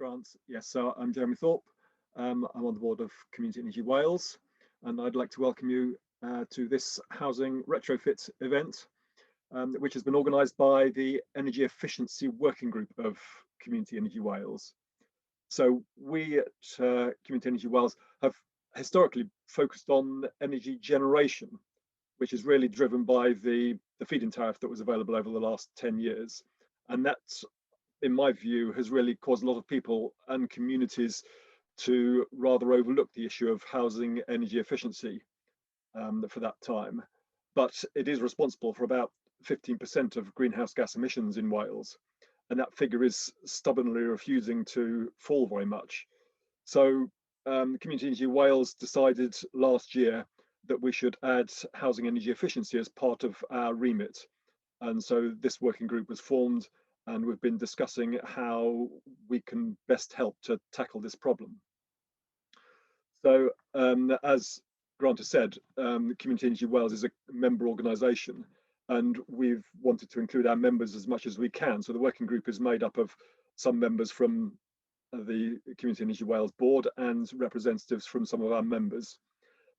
Grant. Yes, so I'm Jeremy Thorp. I'm on the board of Community Energy Wales, and I'd like to welcome you to this housing retrofit event, which has been organised by the Energy Efficiency Working Group of Community Energy Wales. So we at Community Energy Wales have historically focused on energy generation, which is really driven by the feed-in tariff that was available over the last 10 years. And that, in my view, has really caused a lot of people and communities to rather overlook the issue of housing energy efficiency for that time. But it is responsible for about 15% of greenhouse gas emissions in Wales. And that figure is stubbornly refusing to fall very much. So Community Energy Wales decided last year that we should add housing energy efficiency as part of our remit. And so this working group was formed, and we've been discussing how we can best help to tackle this problem. So as Grant has said, Community Energy Wales is a member organisation, and we've wanted to include our members as much as we can. So the working group is made up of some members from the Community Energy Wales board and representatives from some of our members.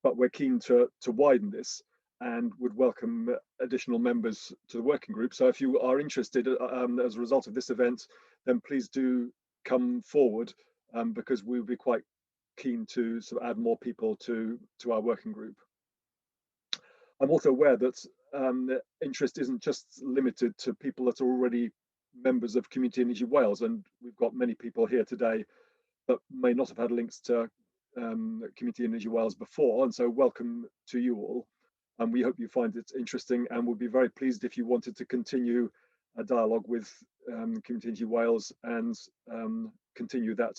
But we're keen to widen this and would welcome additional members to the working group. So if you are interested as a result of this event, then please do come forward, because we would be quite keen to sort of add more people to our working group. I'm also aware that interest isn't just limited to people that are already members of Community Energy Wales, and we've got many people here today that may not have had links to Community Energy Wales before, and so welcome to you all. And we hope you find it interesting, and we'll be very pleased if you wanted to continue a dialogue with Community Energy Wales and continue that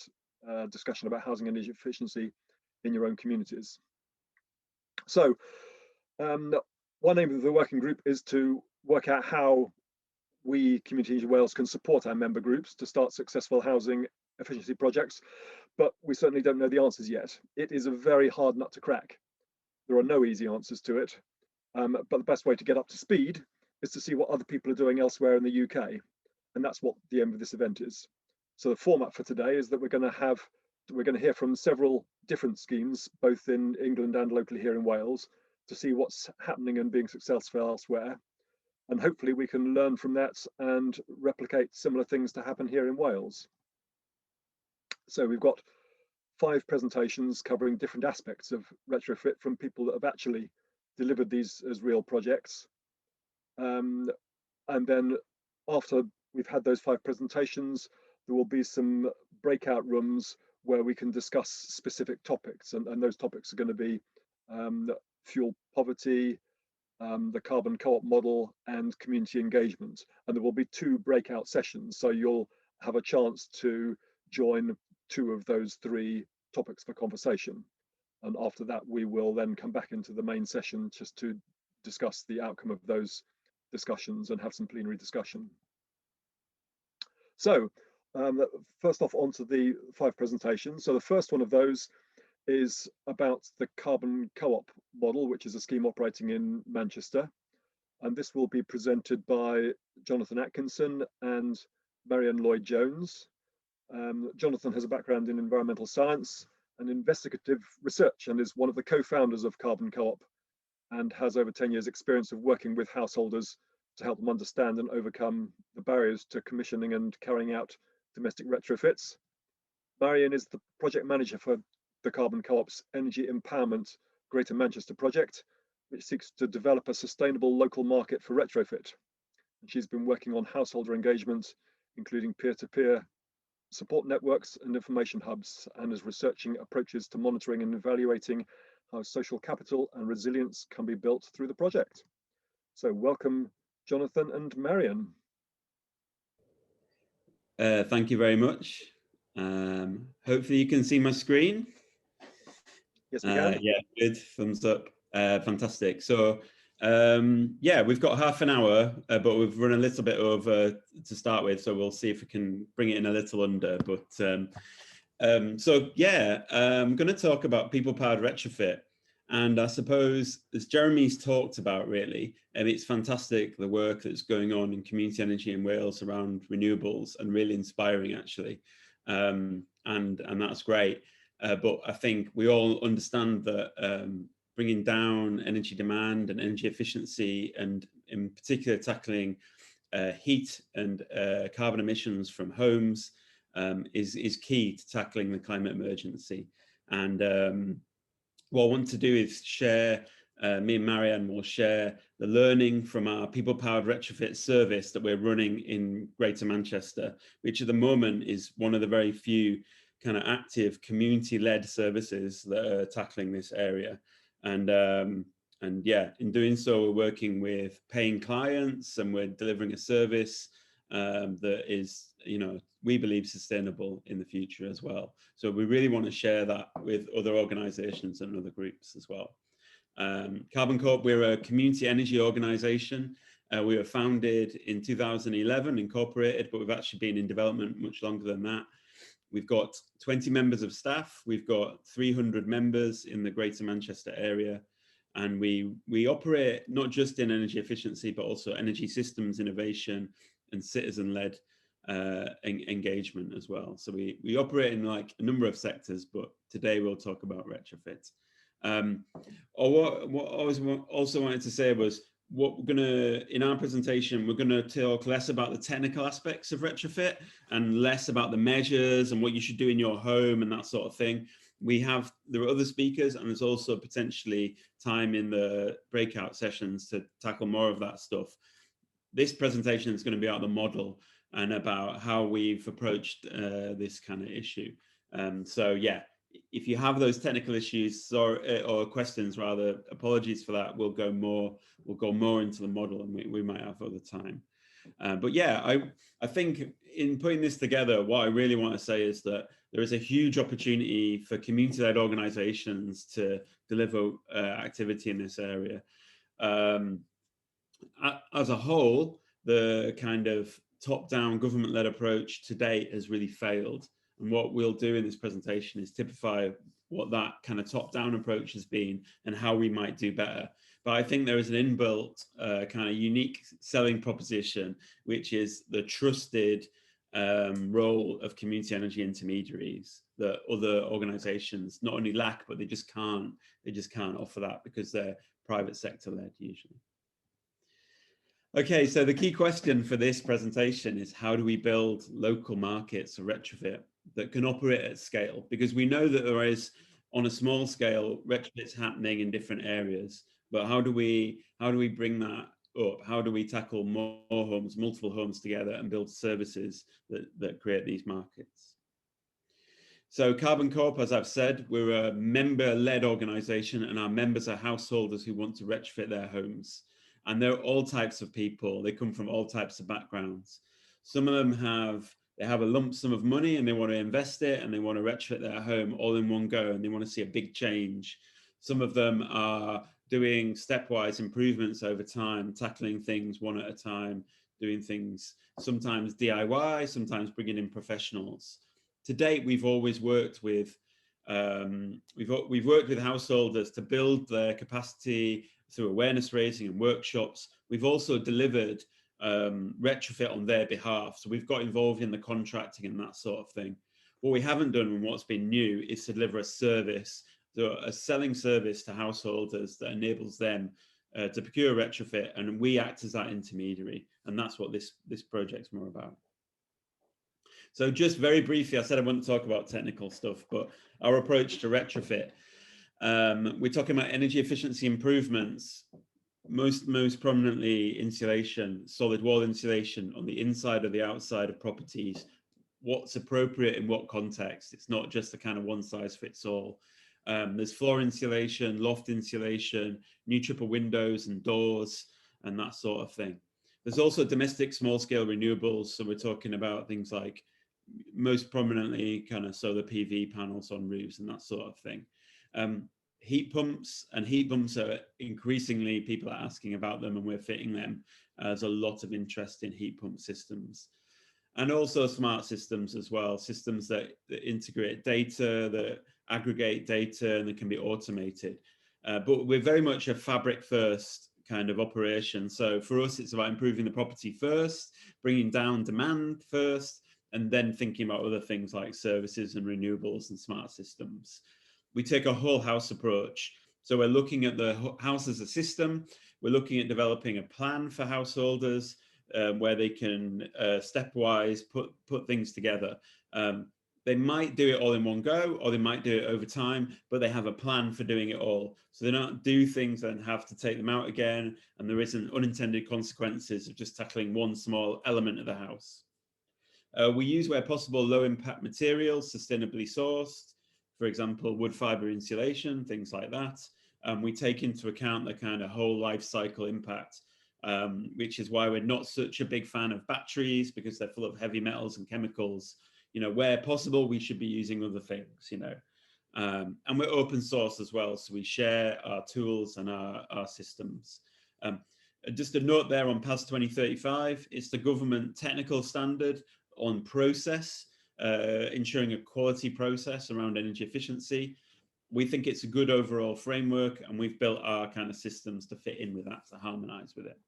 discussion about housing energy efficiency in your own communities. So one aim of the working group is to work out how we, Community Energy Wales, can support our member groups to start successful housing efficiency projects, but we certainly don't know the answers yet. It is a very hard nut to crack. There are no easy answers to it, but the best way to get up to speed is to see what other people are doing elsewhere in the UK, and that's what the aim of this event is. So the format for today is that we're going to hear from several different schemes, both in England and locally here in Wales, to see what's happening and being successful elsewhere, and hopefully we can learn from that and replicate similar things to happen here in Wales. So we've got 5 presentations covering different aspects of retrofit from people that have actually delivered these as real projects. And then after we've had those 5 presentations, there will be some breakout rooms where we can discuss specific topics, and those topics are going to be fuel poverty, the Carbon Co-op model, and community engagement. And there will be 2 breakout sessions, so you'll have a chance to join 2 of those 3 topics for conversation. And after that, we will then come back into the main session just to discuss the outcome of those discussions and have some plenary discussion. So first off, onto the 5 presentations. So the first one of those is about the Carbon Co-op model, which is a scheme operating in Manchester. And this will be presented by Jonathan Atkinson and Marianne Lloyd-Jones. Jonathan has a background in environmental science and investigative research, and is one of the co-founders of Carbon Co-op, and has over 10 years experience of working with householders to help them understand and overcome the barriers to commissioning and carrying out domestic retrofits. Marianne is the project manager for the Carbon Co-op's Energy Empowerment Greater Manchester project, which seeks to develop a sustainable local market for retrofit. And she's been working on householder engagement, including peer-to-peer support networks and information hubs, and is researching approaches to monitoring and evaluating how social capital and resilience can be built through the project. So welcome, Jonathan and Marianne. Thank you very much. Hopefully you can see my screen. Yes, we can. Yeah, good, thumbs up. Fantastic. So yeah, we've got half an hour, but we've run a little bit over to start with, so we'll see if we can bring it in a little under. But so yeah, I'm going to talk about people-powered retrofit. And I suppose, as Jeremy's talked about, really, it's fantastic the work that's going on in community energy in Wales around renewables, and really inspiring, actually. and that's great. But I think we all understand that bringing down energy demand and energy efficiency, and in particular tackling heat and carbon emissions from homes is key to tackling the climate emergency. And what I want to do is share, me and Marianne will share the learning from our people-powered retrofit service that we're running in Greater Manchester, which at the moment is one of the very few kind of active community-led services that are tackling this area. And yeah, in doing so, we're working with paying clients, and we're delivering a service that is, we believe, sustainable in the future as well. So we really want to share that with other organizations and other groups as well. Carbon Coop, we're a community energy organization. We were founded in 2011, incorporated, but we've actually been in development much longer than that. We've got 20 members of staff. We've got 300 members in the Greater Manchester area. And we operate not just in energy efficiency, but also energy systems innovation and citizen-led engagement as well. So we operate in like a number of sectors, but today we'll talk about retrofit. What I also wanted to say was, what we're gonna, in our presentation, we're gonna talk less about the technical aspects of retrofit and less about the measures and what you should do in your home and that sort of thing. There are other speakers, and there's also potentially time in the breakout sessions to tackle more of that stuff. This presentation is going to be about the model and about how we've approached this kind of issue. So yeah, if you have those technical issues or questions rather, apologies for that. We'll go more into the model, and we might have other time. But yeah, I think in putting this together, what I really want to say is that there is a huge opportunity for community-led organizations to deliver activity in this area. As a whole, the kind of top-down government-led approach to date has really failed. And what we'll do in this presentation is typify what that kind of top-down approach has been and how we might do better. But I think there is an inbuilt kind of unique selling proposition, which is the trusted role of community energy intermediaries that other organizations not only lack, but they just can't offer that because they're private sector led usually. Okay, so the key question for this presentation is, how do we build local markets for retrofit that can operate at scale? Because we know that there is, on a small scale, retrofits happening in different areas, but how do we bring that up? How do we tackle more homes, multiple homes together, and build services that create these markets? So Carbon Coop, as I've said, we're a member-led organization, and our members are householders who want to retrofit their homes. And they're all types of people. They come from all types of backgrounds. Some of them have a lump sum of money and they want to invest it, and they want to retrofit their home all in one go, and they want to see a big change. Some of them are doing stepwise improvements over time, tackling things one at a time, doing things sometimes DIY, sometimes bringing in professionals. To date, we've always worked with we've worked with householders to build their capacity through awareness raising and workshops. We've also delivered retrofit on their behalf. So we've got involved in the contracting and that sort of thing. What we haven't done, and what's been new, is to deliver a service, so a selling service to householders that enables them to procure retrofit, and we act as that intermediary. And that's what this project's more about. So just very briefly, I said I wouldn't talk about technical stuff, but our approach to retrofit, we're talking about energy efficiency improvements, most prominently insulation, solid wall insulation on the inside or the outside of properties. What's appropriate in what context? It's not just a kind of one size fits all. There's floor insulation, loft insulation, new triple windows and doors, and that sort of thing. There's also domestic small scale renewables. So we're talking about things like, most prominently, kind of solar PV panels on roofs and that sort of thing. Heat pumps are increasingly, people are asking about them, and we're fitting them. There's a lot of interest in heat pump systems, and also smart systems as well, systems that integrate data, that aggregate data, and that can be automated. But we're very much a fabric first kind of operation. So for us, it's about improving the property first, bringing down demand first, and then thinking about other things like services and renewables and smart systems. We take a whole house approach. So we're looking at the house as a system. We're looking at developing a plan for householders where they can stepwise put things together. They might do it all in one go, or they might do it over time, but they have a plan for doing it all. So they don't do things and have to take them out again, and there isn't unintended consequences of just tackling one small element of the house. We use, where possible, low impact materials, sustainably sourced, for example, wood fiber insulation, things like that. We take into account the kind of whole life cycle impact, which is why we're not such a big fan of batteries, because they're full of heavy metals and chemicals. You know, where possible, we should be using other things, you know. And we're open source as well, so we share our tools and our systems. Just a note there on PAS 2035, it's the government technical standard on process, ensuring a quality process around energy efficiency. We think it's a good overall framework, and we've built our kind of systems to fit in with that, to harmonize with it.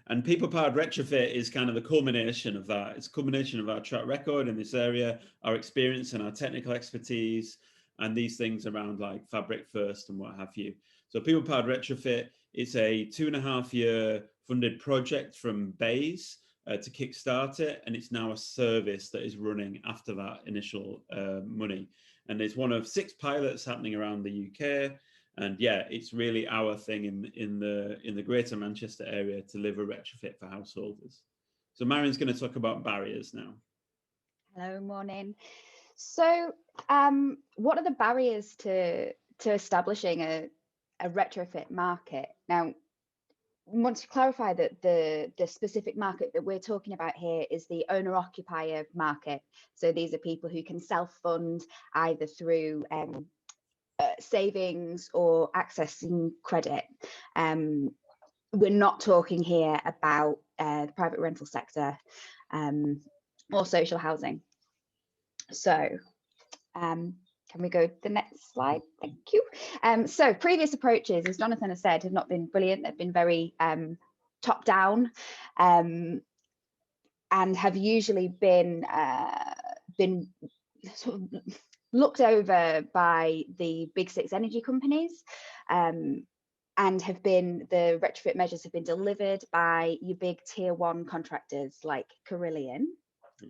And people-powered retrofit is kind of the culmination of that. It's a culmination of our track record in this area, our experience and our technical expertise, and these things around like fabric first and what have you. So people-powered retrofit, it's a 2.5-year funded project from BEIS to kickstart it, and it's now a service that is running after that initial money. And it's one of 6 pilots happening around the UK. And yeah, it's really our thing in the Greater Manchester area to deliver retrofit for householders. So Marion's going to talk about barriers now. Hello, morning. So what are the barriers to establishing a retrofit market? Now, I want to clarify that the specific market that we're talking about here is the owner-occupier market. So these are people who can self-fund either through savings or accessing credit. We're not talking here about the private rental sector or social housing. So can we go to the next slide? Thank you. So previous approaches, as Jonathan has said, have not been brilliant. They've been very top down and have usually been sort of looked over by the big 6 energy companies, and have been, the retrofit measures have been delivered by your big tier 1 contractors like Carillion,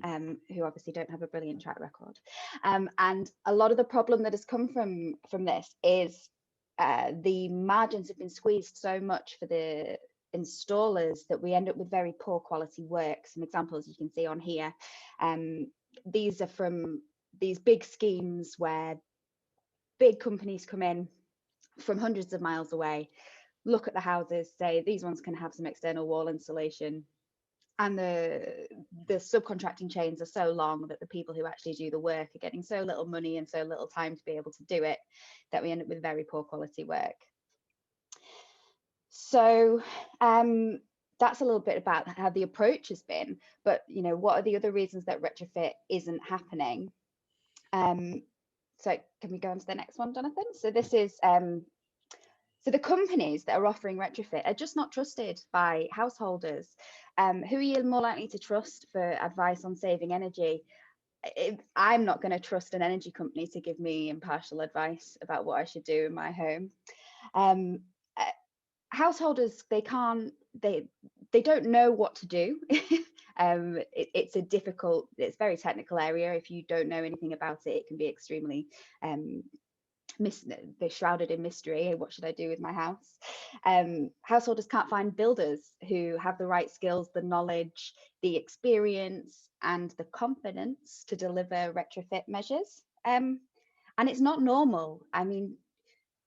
who obviously don't have a brilliant track record. And a lot of the problem that has come from this is the margins have been squeezed so much for the installers that we end up with very poor quality work. Some examples you can see on here. These are from these big schemes where big companies come in from hundreds of miles away, look at the houses, say these ones can have some external wall insulation, and the subcontracting chains are so long that the people who actually do the work are getting so little money and so little time to be able to do it that we end up with very poor quality work. So that's a little bit about how the approach has been, but you know, what are the other reasons that retrofit isn't happening? So can we go on to the next one, Jonathan? So this is so the companies that are offering retrofit are just not trusted by householders. Who are you more likely to trust for advice on saving energy? I'm not going to trust an energy company to give me impartial advice about what I should do in my home. Householders, they don't know what to do. It's a difficult, it's a very technical area. If you don't know anything about it, it can be extremely they're shrouded in mystery. What should I do with my house? Householders can't find builders who have the right skills, the knowledge, the experience, and the confidence to deliver retrofit measures. And it's not normal. I mean,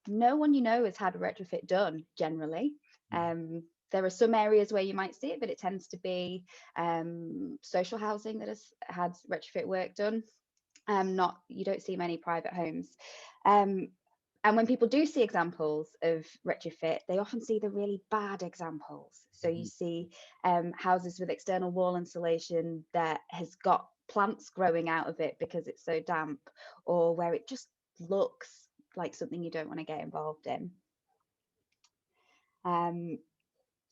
no one you know has had a retrofit done generally. There are some areas where you might see it, but it tends to be social housing that has had retrofit work done. You don't see many private homes. And when people do see examples of retrofit, they often see the really bad examples. So you see houses with external wall insulation that has got plants growing out of it because it's so damp, or where it just looks like something you don't want to get involved in.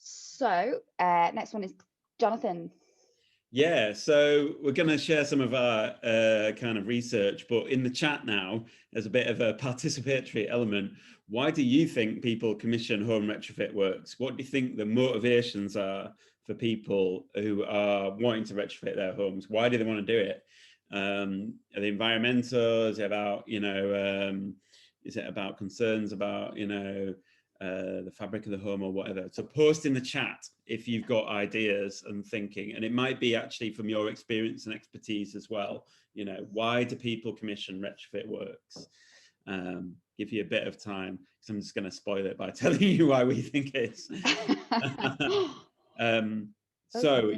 So next one is Jonathan. Yeah, so we're going to share some of our kind of research, but in the chat now, there's a bit of a participatory element. Why do you think people commission home retrofit works? What do you think the motivations are for people who are wanting to retrofit their homes? Why do they want to do it? Are they environmental? Is it about, is it about concerns about, the fabric of the home or whatever? So post in the chat if you've got ideas and thinking, and it might be actually from your experience and expertise as well. Why do people commission retrofit works? Give you a bit of time, because I'm just going to spoil it by telling you why we think it is. So,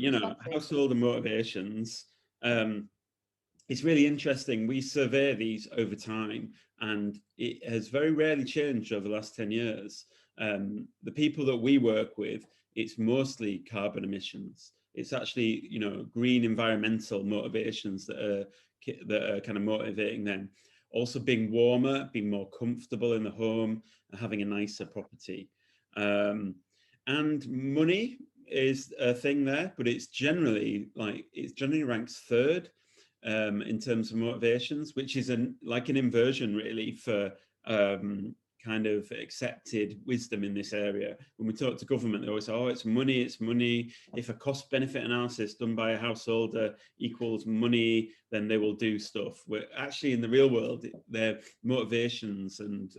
household and motivations. It's really interesting. We survey these over time, and it has very rarely changed over the last 10 years. The people that we work with, it's mostly carbon emissions. It's actually, green environmental motivations that are kind of motivating them. Also being warmer, being more comfortable in the home, and having a nicer property. And money is a thing there, but it generally ranks third in terms of motivations, which is like an inversion really for kind of accepted wisdom in this area. When we talk to government, they always say, oh, it's money, it's money. If a cost benefit analysis done by a householder equals money, then they will do stuff. Where actually in the real world, their motivations and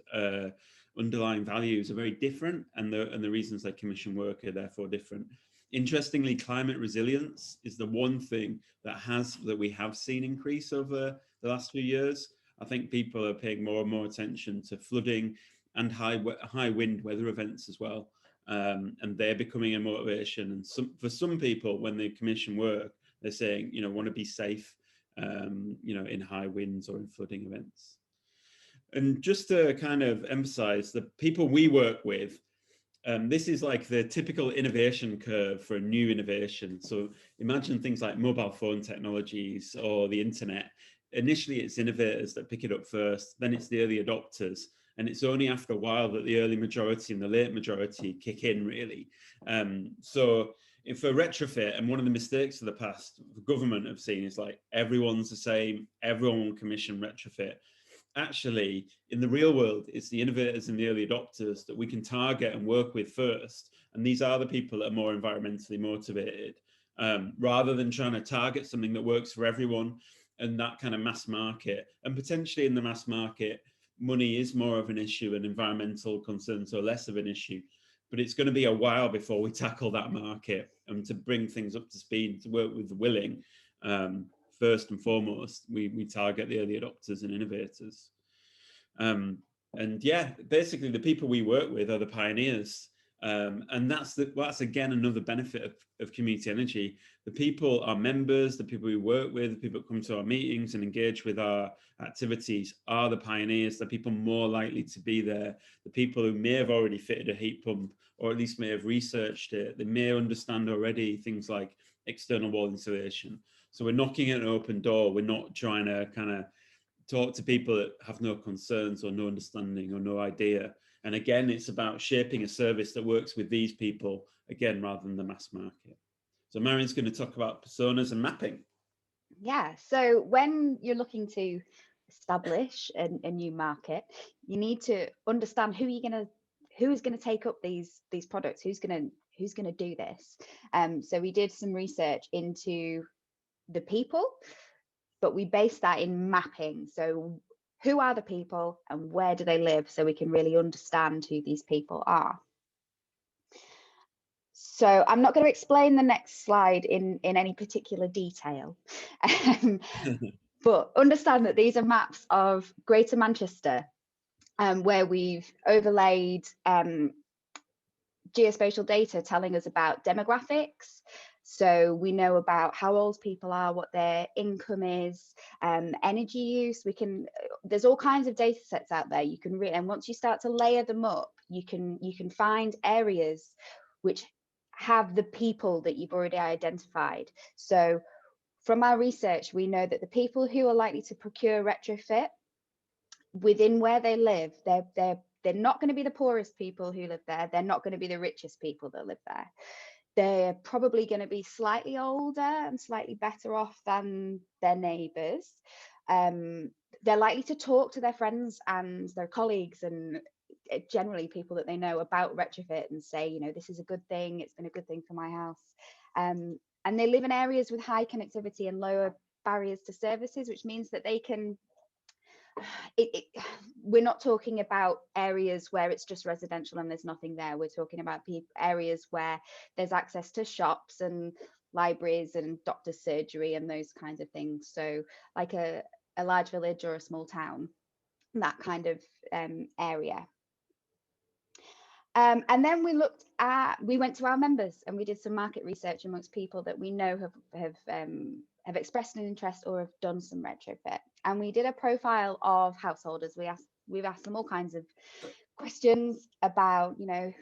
underlying values are very different, and the reasons they commission work are therefore different. Interestingly, climate resilience is the one thing that we have seen increase over the last few years. I think people are paying more and more attention to flooding and high wind weather events as well, and they're becoming a motivation. And for some people, when they commission work, they're saying, want to be safe, in high winds or in flooding events. And just to kind of emphasize, the people we work with, this is like the typical innovation curve for a new innovation. So imagine things like mobile phone technologies or the internet. Initially, it's innovators that pick it up first, then it's the early adopters. And it's only after a while that the early majority and the late majority kick in, really. So if a retrofit, and one of the mistakes of the past the government have seen is like everyone's the same, everyone will commission retrofit. Actually, in the real world, it's the innovators and the early adopters that we can target and work with first. And these are the people that are more environmentally motivated, rather than trying to target something that works for everyone and that kind of mass market. And potentially in the mass market, money is more of an issue and environmental concerns are less of an issue. But it's going to be a while before we tackle that market. And to bring things up to speed, to work with the willing, first and foremost, we target the early adopters and innovators. And yeah, basically the people we work with are the pioneers. And that's again another benefit of community energy. The people, our members, the people we work with, the people that come to our meetings and engage with our activities are the pioneers. The people more likely to be there, the people who may have already fitted a heat pump or at least may have researched it. They may understand already things like external wall insulation. So we're knocking at an open door. We're not trying to kind of talk to people that have no concerns or no understanding or no idea. And again, it's about shaping a service that works with these people, again, rather than the mass market. So Marion's going to talk about personas and mapping. Yeah, so when you're looking to establish a new market, you need to understand who is going to take up these products, who's going to do this. So we did some research into the people, but we based that in mapping. So who are the people and where do they live, so we can really understand who these people are. So I'm not going to explain the next slide in any particular detail, but understand that these are maps of Greater Manchester, where we've overlaid geospatial data telling us about demographics. So we know about how old people are, what their income is, energy use. There's all kinds of data sets out there. You can and once you start to layer them up, you can find areas which have the people that you've already identified. So from our research, we know that the people who are likely to procure retrofit within where they live, they're not going to be the poorest people who live there. They're not going to be the richest people that live there. they're probably going to be slightly older and slightly better off than their neighbours. They're likely to talk to their friends and their colleagues and generally people that they know about retrofit and say, you know, this is a good thing, it's been a good thing for my house. And they live in areas with high connectivity and lower barriers to services, which means that they can, we're not talking about areas where it's just residential and there's nothing there. We're talking about areas where there's access to shops and libraries and doctor's surgery and those kinds of things. So like a large village or a small town, that kind of area. And then we went to our members and we did some market research amongst people that we know have expressed an interest or have done some retrofit. And we did a profile of householders. We've asked them all kinds of questions about, you know,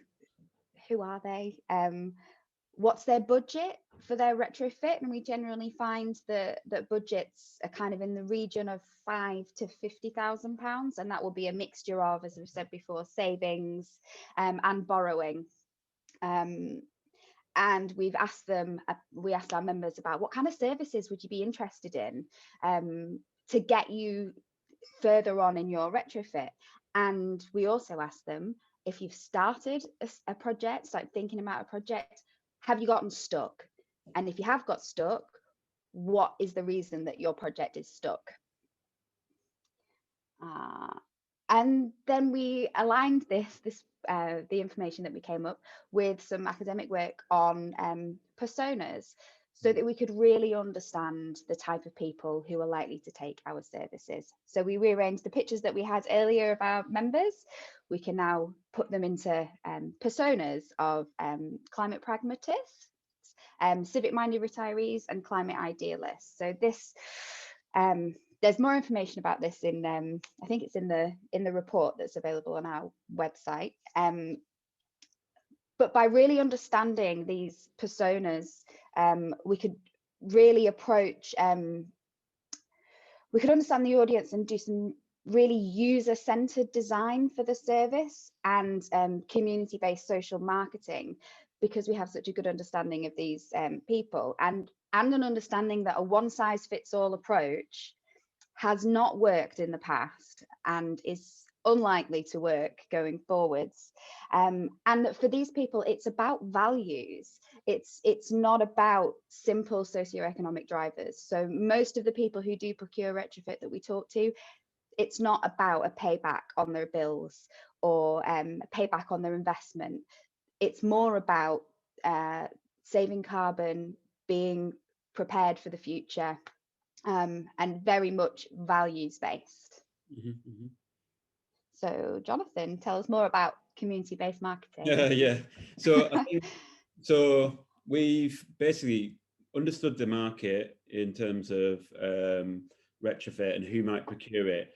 who are they? What's their budget for their retrofit? And we generally find that budgets are kind of in the region of £5,000 to £50,000, and that will be a mixture of, as we've said before, savings and borrowing. And we've asked them, we asked our members about what kind of services would you be interested in to get you further on in your retrofit. And we also asked them, if you've started a project, start thinking about a project, have you gotten stuck? And if you have got stuck, what is the reason that your project is stuck? And then we aligned the information that we came up with some academic work on personas, so that we could really understand the type of people who are likely to take our services. So we rearranged the pictures that we had earlier of our members. We can now put them into personas of climate pragmatists, civic-minded retirees, and climate idealists. So this, there's more information about this in, I think it's in the report that's available on our website. But by really understanding these personas, we could really approach, we could understand the audience and do some really user-centered design for the service and community-based social marketing, because we have such a good understanding of these people, and an understanding that a one-size-fits-all approach has not worked in the past and is unlikely to work going forwards. And that for these people, it's about values. It's not about simple socioeconomic drivers. So most of the people who do procure retrofit that we talk to, it's not about a payback on their bills or a payback on their investment. It's more about saving carbon, being prepared for the future, and very much values-based. So Jonathan, tell us more about community-based marketing. Yeah. So I think, so we've basically understood the market in terms of retrofit and who might procure it,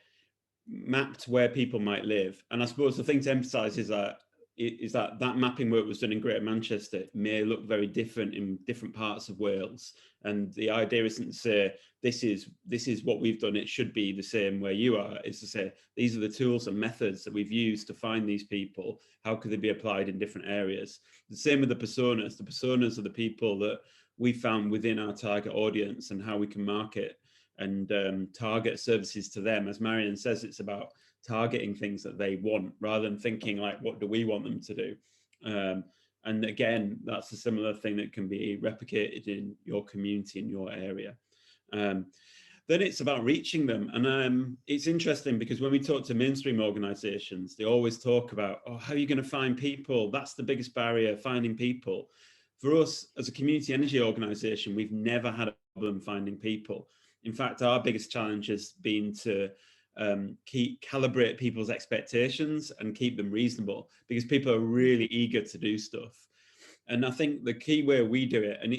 mapped where people might live. And I suppose the thing to emphasize is that that mapping work was done in Greater Manchester. It may look very different in different parts of Wales. And the idea isn't to say, this is what we've done, it should be the same where you are. It's to say, these are the tools and methods that we've used to find these people. How could they be applied in different areas? The same with the personas. The personas are the people that we found within our target audience and how we can market and target services to them. As Marion says, it's about targeting things that they want rather than thinking like, what do we want them to do? And again, that's a similar thing that can be replicated in your community, in your area. Then it's about reaching them. And it's interesting because when we talk to mainstream organizations, they always talk about, oh, how are you going to find people? That's the biggest barrier, finding people. For us, as a community energy organization, we've never had a problem finding people. In fact, our biggest challenge has been to calibrate people's expectations and keep them reasonable, because people are really eager to do stuff. And I think the key way we do it, and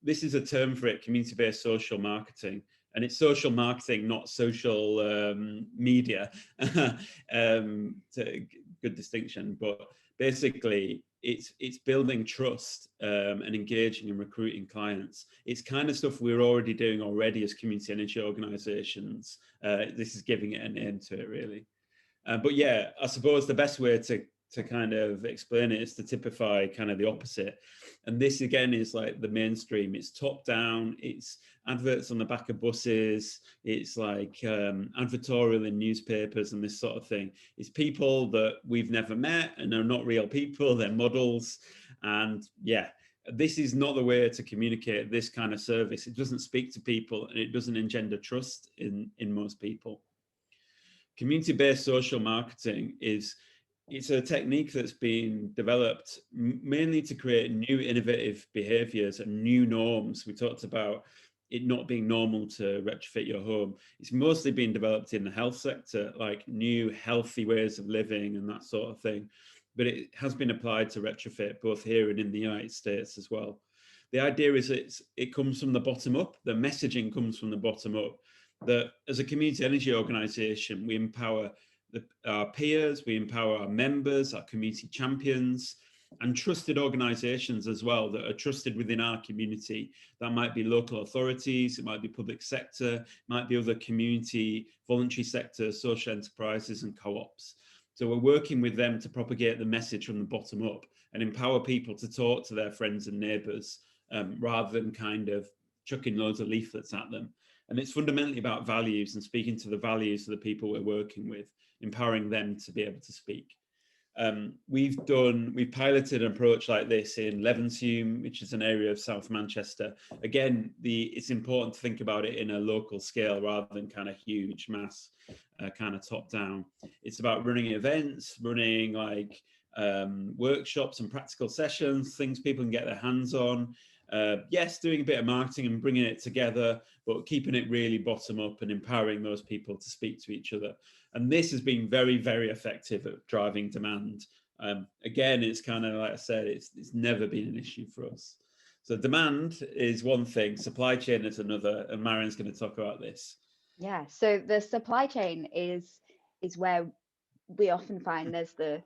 this is a term for it, community-based social marketing, and it's social marketing, not social media. Good distinction, but basically it's building trust and engaging and recruiting clients. It's kind of stuff we're already doing as community energy organizations. This is giving it a name to it, really. But yeah, I suppose the best way to to kind of explain it is to typify kind of the opposite. And this again is like the mainstream. It's top down, it's adverts on the back of buses, it's like advertorial in newspapers and this sort of thing. It's people that we've never met and are not real people, they're models. And yeah, this is not the way to communicate this kind of service. It doesn't speak to people and it doesn't engender trust in most people. Community-based social marketing it's a technique that's been developed mainly to create new innovative behaviors and new norms. We talked about it not being normal to retrofit your home. It's mostly been developed in the health sector, like new healthy ways of living and that sort of thing. But it has been applied to retrofit both here and in the United States as well. The idea is it comes from the bottom up. The messaging comes from the bottom up. That as a community energy organisation, we empower our peers, we empower our members, our community champions, and trusted organisations as well that are trusted within our community. That might be local authorities, it might be public sector, it might be other community, voluntary sector, social enterprises and co-ops. So we're working with them to propagate the message from the bottom up and empower people to talk to their friends and neighbours rather than kind of chucking loads of leaflets at them. And it's fundamentally about values and speaking to the values of the people we're working with, empowering them to be able to speak. We've piloted an approach like this in Levenshulme, which is an area of South Manchester. Again, it's important to think about it in a local scale rather than kind of huge mass, kind of top down. It's about running events, running like workshops and practical sessions, things people can get their hands on. Yes, doing a bit of marketing and bringing it together, but keeping it really bottom up and empowering those people to speak to each other. And this has been very, very effective at driving demand. Again, it's kind of like I said, it's never been an issue for us. So demand is one thing, supply chain is another, and Marion's going to talk about this. Yeah, so the supply chain is where we often find there's the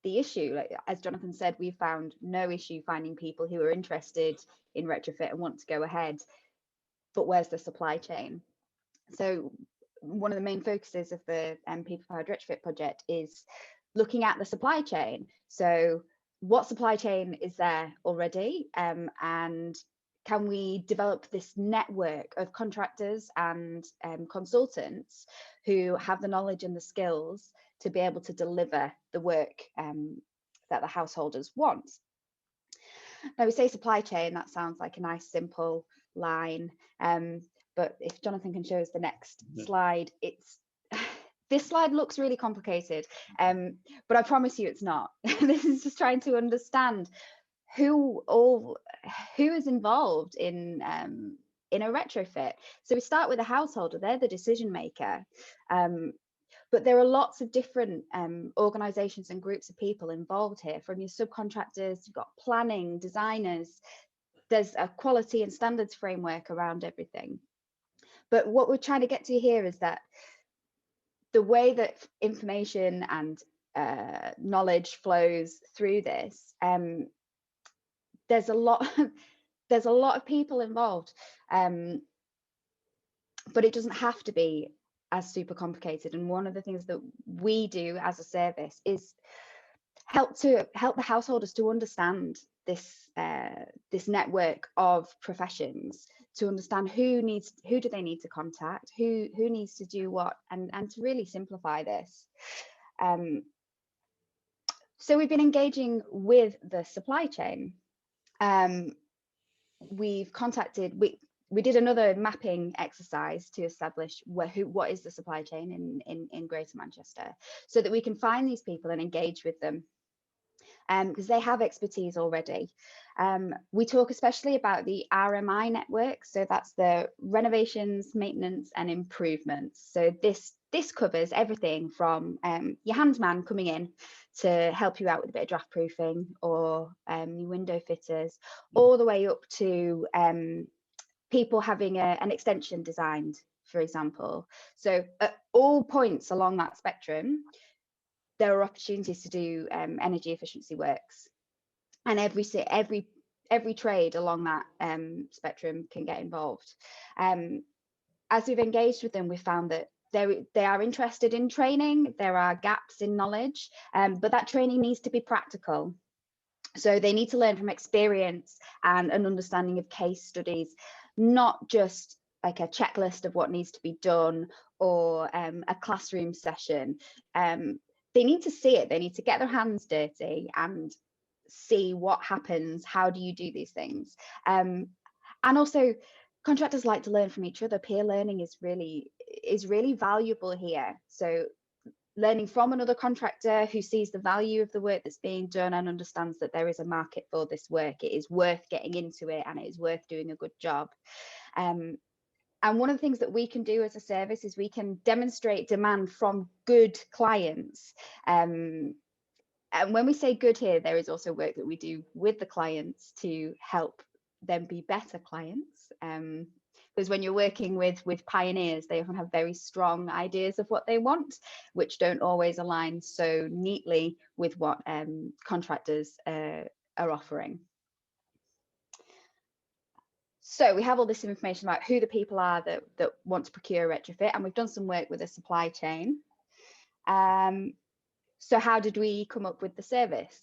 issue. Like, as Jonathan said, we found no issue finding people who are interested in retrofit and want to go ahead, but where's the supply chain? So one of the main focuses of the People Powered Retrofit project is looking at the supply chain. So what supply chain is there already, and can we develop this network of contractors and consultants who have the knowledge and the skills to be able to deliver the work that the householders want? Now, we say supply chain, that sounds like a nice simple line, but if Jonathan can show us the next slide, this slide looks really complicated, but I promise you it's not. This is just trying to understand who is involved in a retrofit. So we start with the householder, they're the decision maker. But there are lots of different organisations and groups of people involved here, from your subcontractors, you've got planning, designers, there's a quality and standards framework around everything. But what we're trying to get to here is that the way that information and knowledge flows through this, there's a lot of people involved, but it doesn't have to be as super complicated. And one of the things that we do as a service is help the householders to understand this network of professions, to understand who do they need to contact, who needs to do what, and to really simplify this. So we've been engaging with the supply chain. We did another mapping exercise to establish what is the supply chain in Greater Manchester, so that we can find these people and engage with them, because they have expertise already. We talk especially about the RMI network, so that's the renovations, maintenance and improvements. So this covers everything from your handyman coming in to help you out with a bit of draft proofing, or your window fitters, all the way up to people having an extension designed, for example. So at all points along that spectrum, there are opportunities to do energy efficiency works, and every trade along that spectrum can get involved. As we've engaged with them, we found that they are interested in training. There are gaps in knowledge, but that training needs to be practical. So they need to learn from experience and an understanding of case studies, not just like a checklist of what needs to be done or a classroom session. They need to see it. They need to get their hands dirty and see what happens. How do you do these things? And also, contractors like to learn from each other. Peer learning is really valuable here. So learning from another contractor who sees the value of the work that's being done and understands that there is a market for this work, it is worth getting into it and it is worth doing a good job. And one of the things that we can do as a service is we can demonstrate demand from good clients. And when we say good here, there is also work that we do with the clients to help them be better clients. Because when you're working with pioneers, they often have very strong ideas of what they want, which don't always align so neatly with what contractors are offering. So we have all this information about who the people are that want to procure a retrofit, and we've done some work with the supply chain. So how did we come up with the service?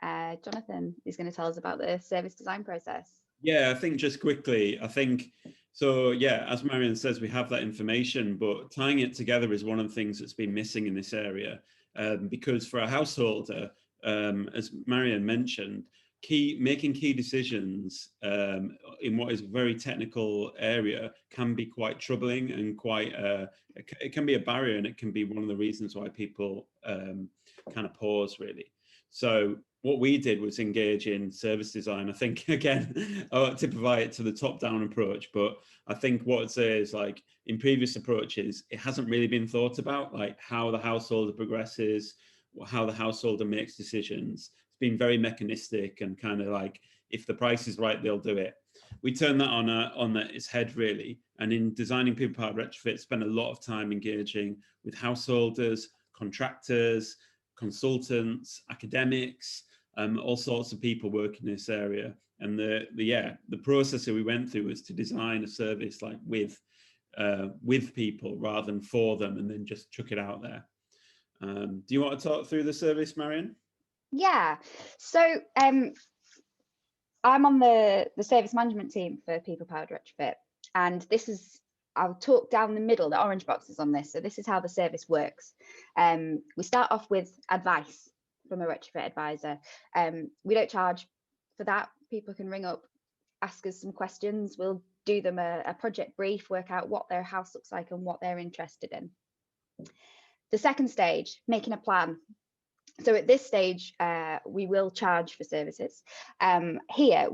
Jonathan is going to tell us about the service design process. Yeah, I think just quickly, so yeah, as Marion says, we have that information, but tying it together is one of the things that's been missing in this area. Because for a householder, as Marion mentioned, making key decisions in what is a very technical area can be quite troubling and quite, it can be a barrier, and it can be one of the reasons why people kind of pause, really. So what we did was engage in service design. I think, again, I want to provide it to the top-down approach, but I think what I'd say is, like, in previous approaches, it hasn't really been thought about, like how the householder progresses, how the householder makes decisions. It's been very mechanistic and kind of like, if the price is right, they'll do it. We turn that on its head, really. And in designing people-powered retrofit, spend a lot of time engaging with householders, contractors, consultants, academics, all sorts of people working in this area. And the process that we went through was to design a service like with people rather than for them, and then just chuck it out there. Do you want to talk through the service, Marion? Yeah, so I'm on the service management team for People Powered Retrofit, and this is, I'll talk down the middle, the orange boxes on this. So this is how the service works. We start off with advice from a retrofit advisor. We don't charge for that. People can ring up, ask us some questions. We'll do them a project brief, work out what their house looks like and what they're interested in. The second stage, making a plan. So at this stage, we will charge for services. Here,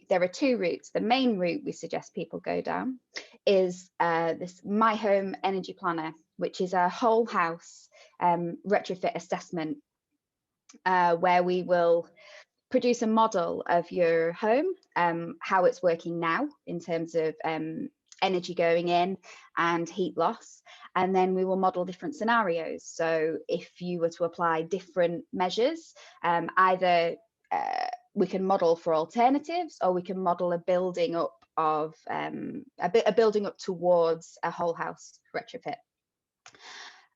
there are two routes. The main route we suggest people go down is this My Home Energy Planner, which is a whole house retrofit assessment, where we will produce a model of your home, how it's working now in terms of energy going in and heat loss. And then we will model different scenarios. So if you were to apply different measures, either we can model for alternatives, or we can model a building up of a building up towards a whole house retrofit.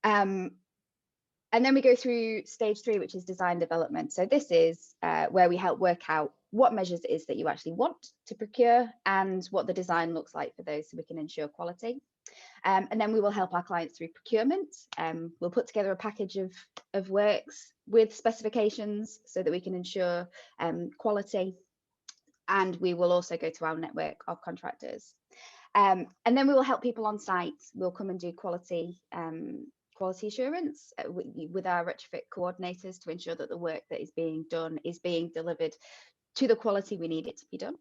And then we go through stage 3, which is design development. So this is where we help work out what measures it is that you actually want to procure and what the design looks like for those, so we can ensure quality. And then we will help our clients through procurement. We'll put together a package of works with specifications so that we can ensure quality. And we will also go to our network of contractors. And then we will help people on site. We'll come and do quality assurance with our retrofit coordinators to ensure that the work that is being done is being delivered to the quality we need it to be done.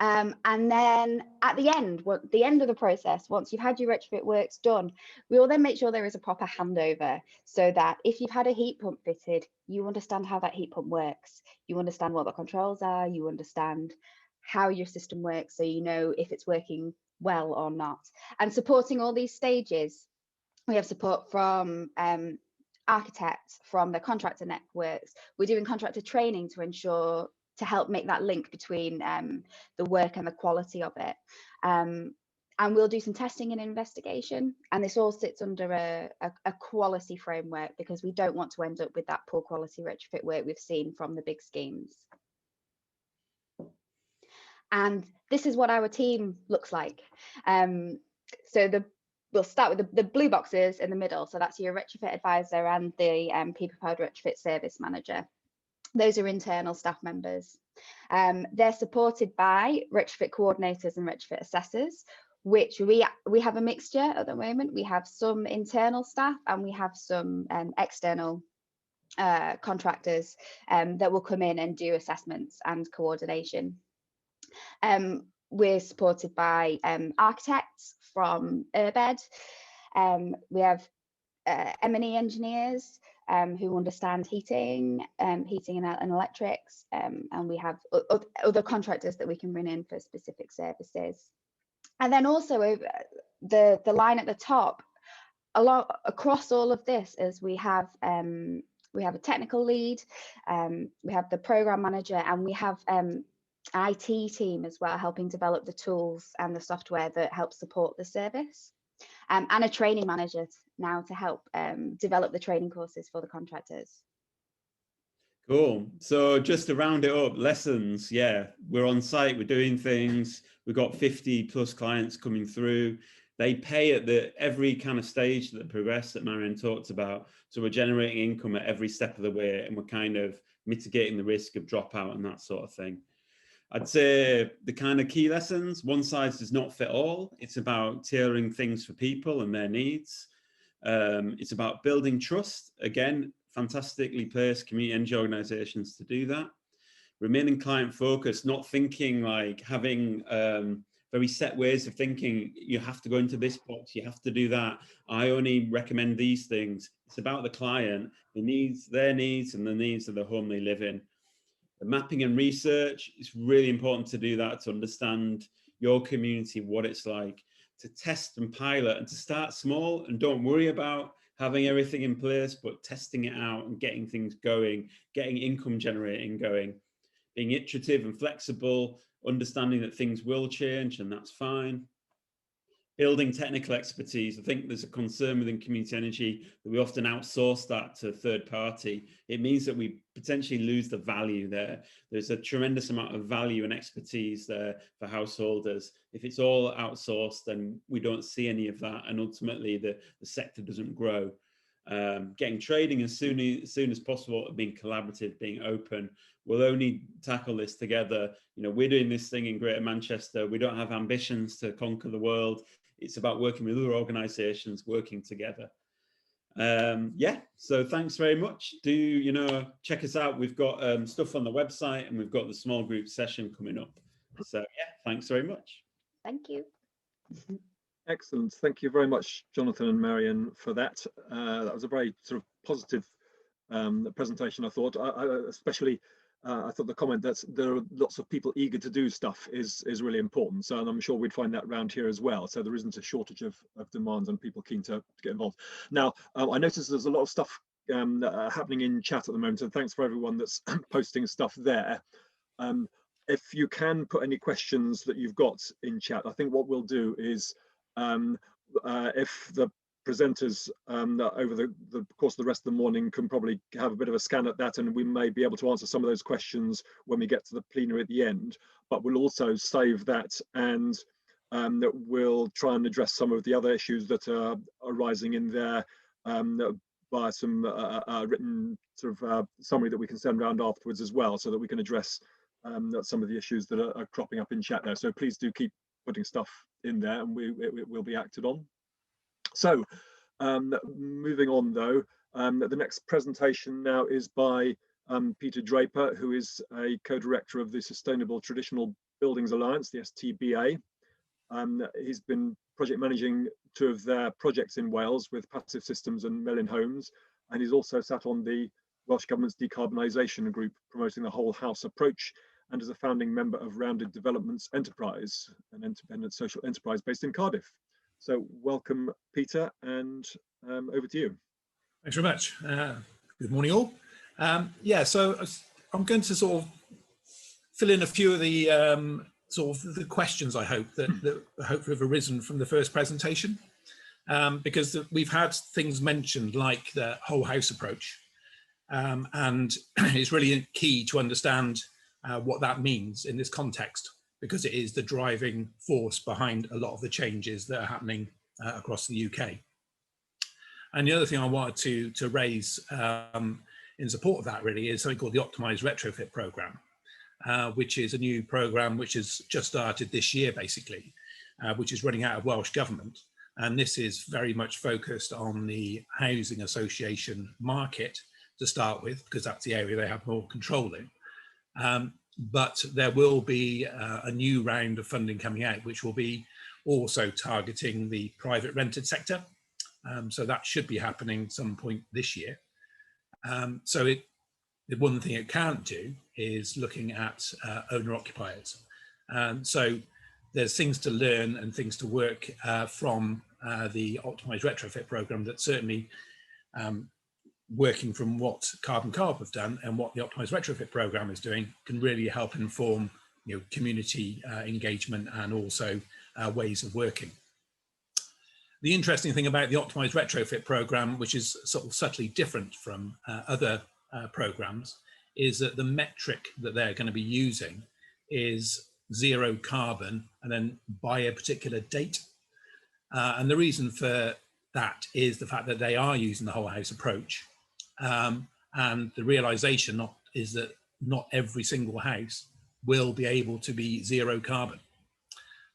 And then at the end of the process, once you've had your retrofit works done, we will then make sure there is a proper handover, so that if you've had a heat pump fitted, you understand how that heat pump works, you understand what the controls are, you understand how your system works, so you know if it's working well or not. And supporting all these stages, we have support from architects, from the contractor networks. We're doing contractor training to help make that link between the work and the quality of it. And And we'll do some testing and investigation. And this all sits under a quality framework, because we don't want to end up with that poor quality retrofit work we've seen from the big schemes. And this is what our team looks like. So we'll start with the blue boxes in the middle. So that's your retrofit advisor and the people-powered retrofit service manager. Those are internal staff members. They're supported by retrofit coordinators and retrofit assessors, which we have a mixture at the moment. We have some internal staff and we have some external contractors that will come in and do assessments and coordination. We're supported by architects from Urbed. We have M&E engineers who understand heating and electrics, and we have other contractors that we can bring in for specific services. And then also over the line at the top, across all of this is we have a technical lead, we have the program manager, and we have IT team as well, helping develop the tools and the software that help support the service, and a training manager now to help develop the training courses for the contractors. Cool. So just to round it up, lessons, yeah, we're on site, we're doing things, we've got 50 plus clients coming through. They pay at every kind of stage that progress that Marion talked about. So we're generating income at every step of the way, and we're kind of mitigating the risk of dropout and that sort of thing. I'd say the kind of key lessons: one size does not fit all. It's about tailoring things for people and their needs. It's about building trust. Again, fantastically placed community energy organizations to do that. Remaining client focused, not thinking like having very set ways of thinking. You have to go into this box, you have to do that. I only recommend these things. It's about the client, their needs and the needs of the home they live in. The mapping and research, it's really important to do that, to understand your community, what it's like, to test and pilot, and to start small, and don't worry about having everything in place, but testing it out and getting things going, getting income generating going, being iterative and flexible, understanding that things will change and that's fine. Building technical expertise. I think there's a concern within community energy that we often outsource that to a third party. It means that we potentially lose the value there. There's a tremendous amount of value and expertise there for householders. If it's all outsourced, then we don't see any of that, and ultimately the sector doesn't grow. Getting trading as soon as possible, being collaborative, being open. We'll only tackle this together. You know, we're doing this thing in Greater Manchester. We don't have ambitions to conquer the world. It's about working with other organisations, working together. Yeah, so thanks very much. Do check us out. We've got stuff on the website, and we've got the small group session coming up. So yeah, thanks very much. Thank you. Excellent. Thank you very much, Jonathan and Marion, for that. That was a very sort of positive presentation, I thought. I thought the comment that there are lots of people eager to do stuff is really important. So, and I'm sure we'd find that around here as well. So there isn't a shortage of demands and people keen to get involved. Now, I noticed there's a lot of stuff happening in chat at the moment, and thanks for everyone that's posting stuff there. If you can put any questions that you've got in chat, I think what we'll do is if the presenters over the course of the rest of the morning can probably have a bit of a scan at that, and we may be able to answer some of those questions when we get to the plenary at the end, but we'll also save that, and we'll try and address some of the other issues that are arising in there by some written sort of summary that we can send around afterwards as well, so that we can address some of the issues that are cropping up in chat there. So please do keep putting stuff in there, and it will be acted on. So moving on though, the next presentation now is by Peter Draper, who is a co-director of the Sustainable Traditional Buildings Alliance, the STBA. He's been project managing 2 of their projects in Wales with Passive Systems and Melyn Homes, and he's also sat on the Welsh Government's decarbonisation group promoting the whole house approach, and is a founding member of Rounded Developments Enterprise, an independent social enterprise based in Cardiff. So welcome, Peter, and over to you. Thanks very much. Good morning, all. Yeah, so I'm going to sort of fill in a few of the sort of the questions I hope that hopefully have arisen from the first presentation, because we've had things mentioned like the whole house approach, and it's really key to understand what that means in this context, because it is the driving force behind a lot of the changes that are happening across the UK. And the other thing I wanted to raise in support of that really is something called the Optimised Retrofit Programme, which is a new programme which has just started this year basically, which is running out of Welsh Government. And this is very much focused on the housing association market to start with, because that's the area they have more control in. But there will be a new round of funding coming out, which will be also targeting the private rented sector. So that should be happening some point this year. So the one thing it can't do is looking at owner occupiers. So there's things to learn and things to work from the Optimised Retrofit Programme that certainly working from what Carbon Coop have done and what the Optimised Retrofit Programme is doing can really help inform community engagement and also ways of working. The interesting thing about the Optimised Retrofit Programme, which is sort of subtly different from other programmes, is that the metric that they're going to be using is zero carbon and then by a particular date. And the reason for that is the fact that they are using the whole house approach. And the realisation is that not every single house will be able to be zero carbon.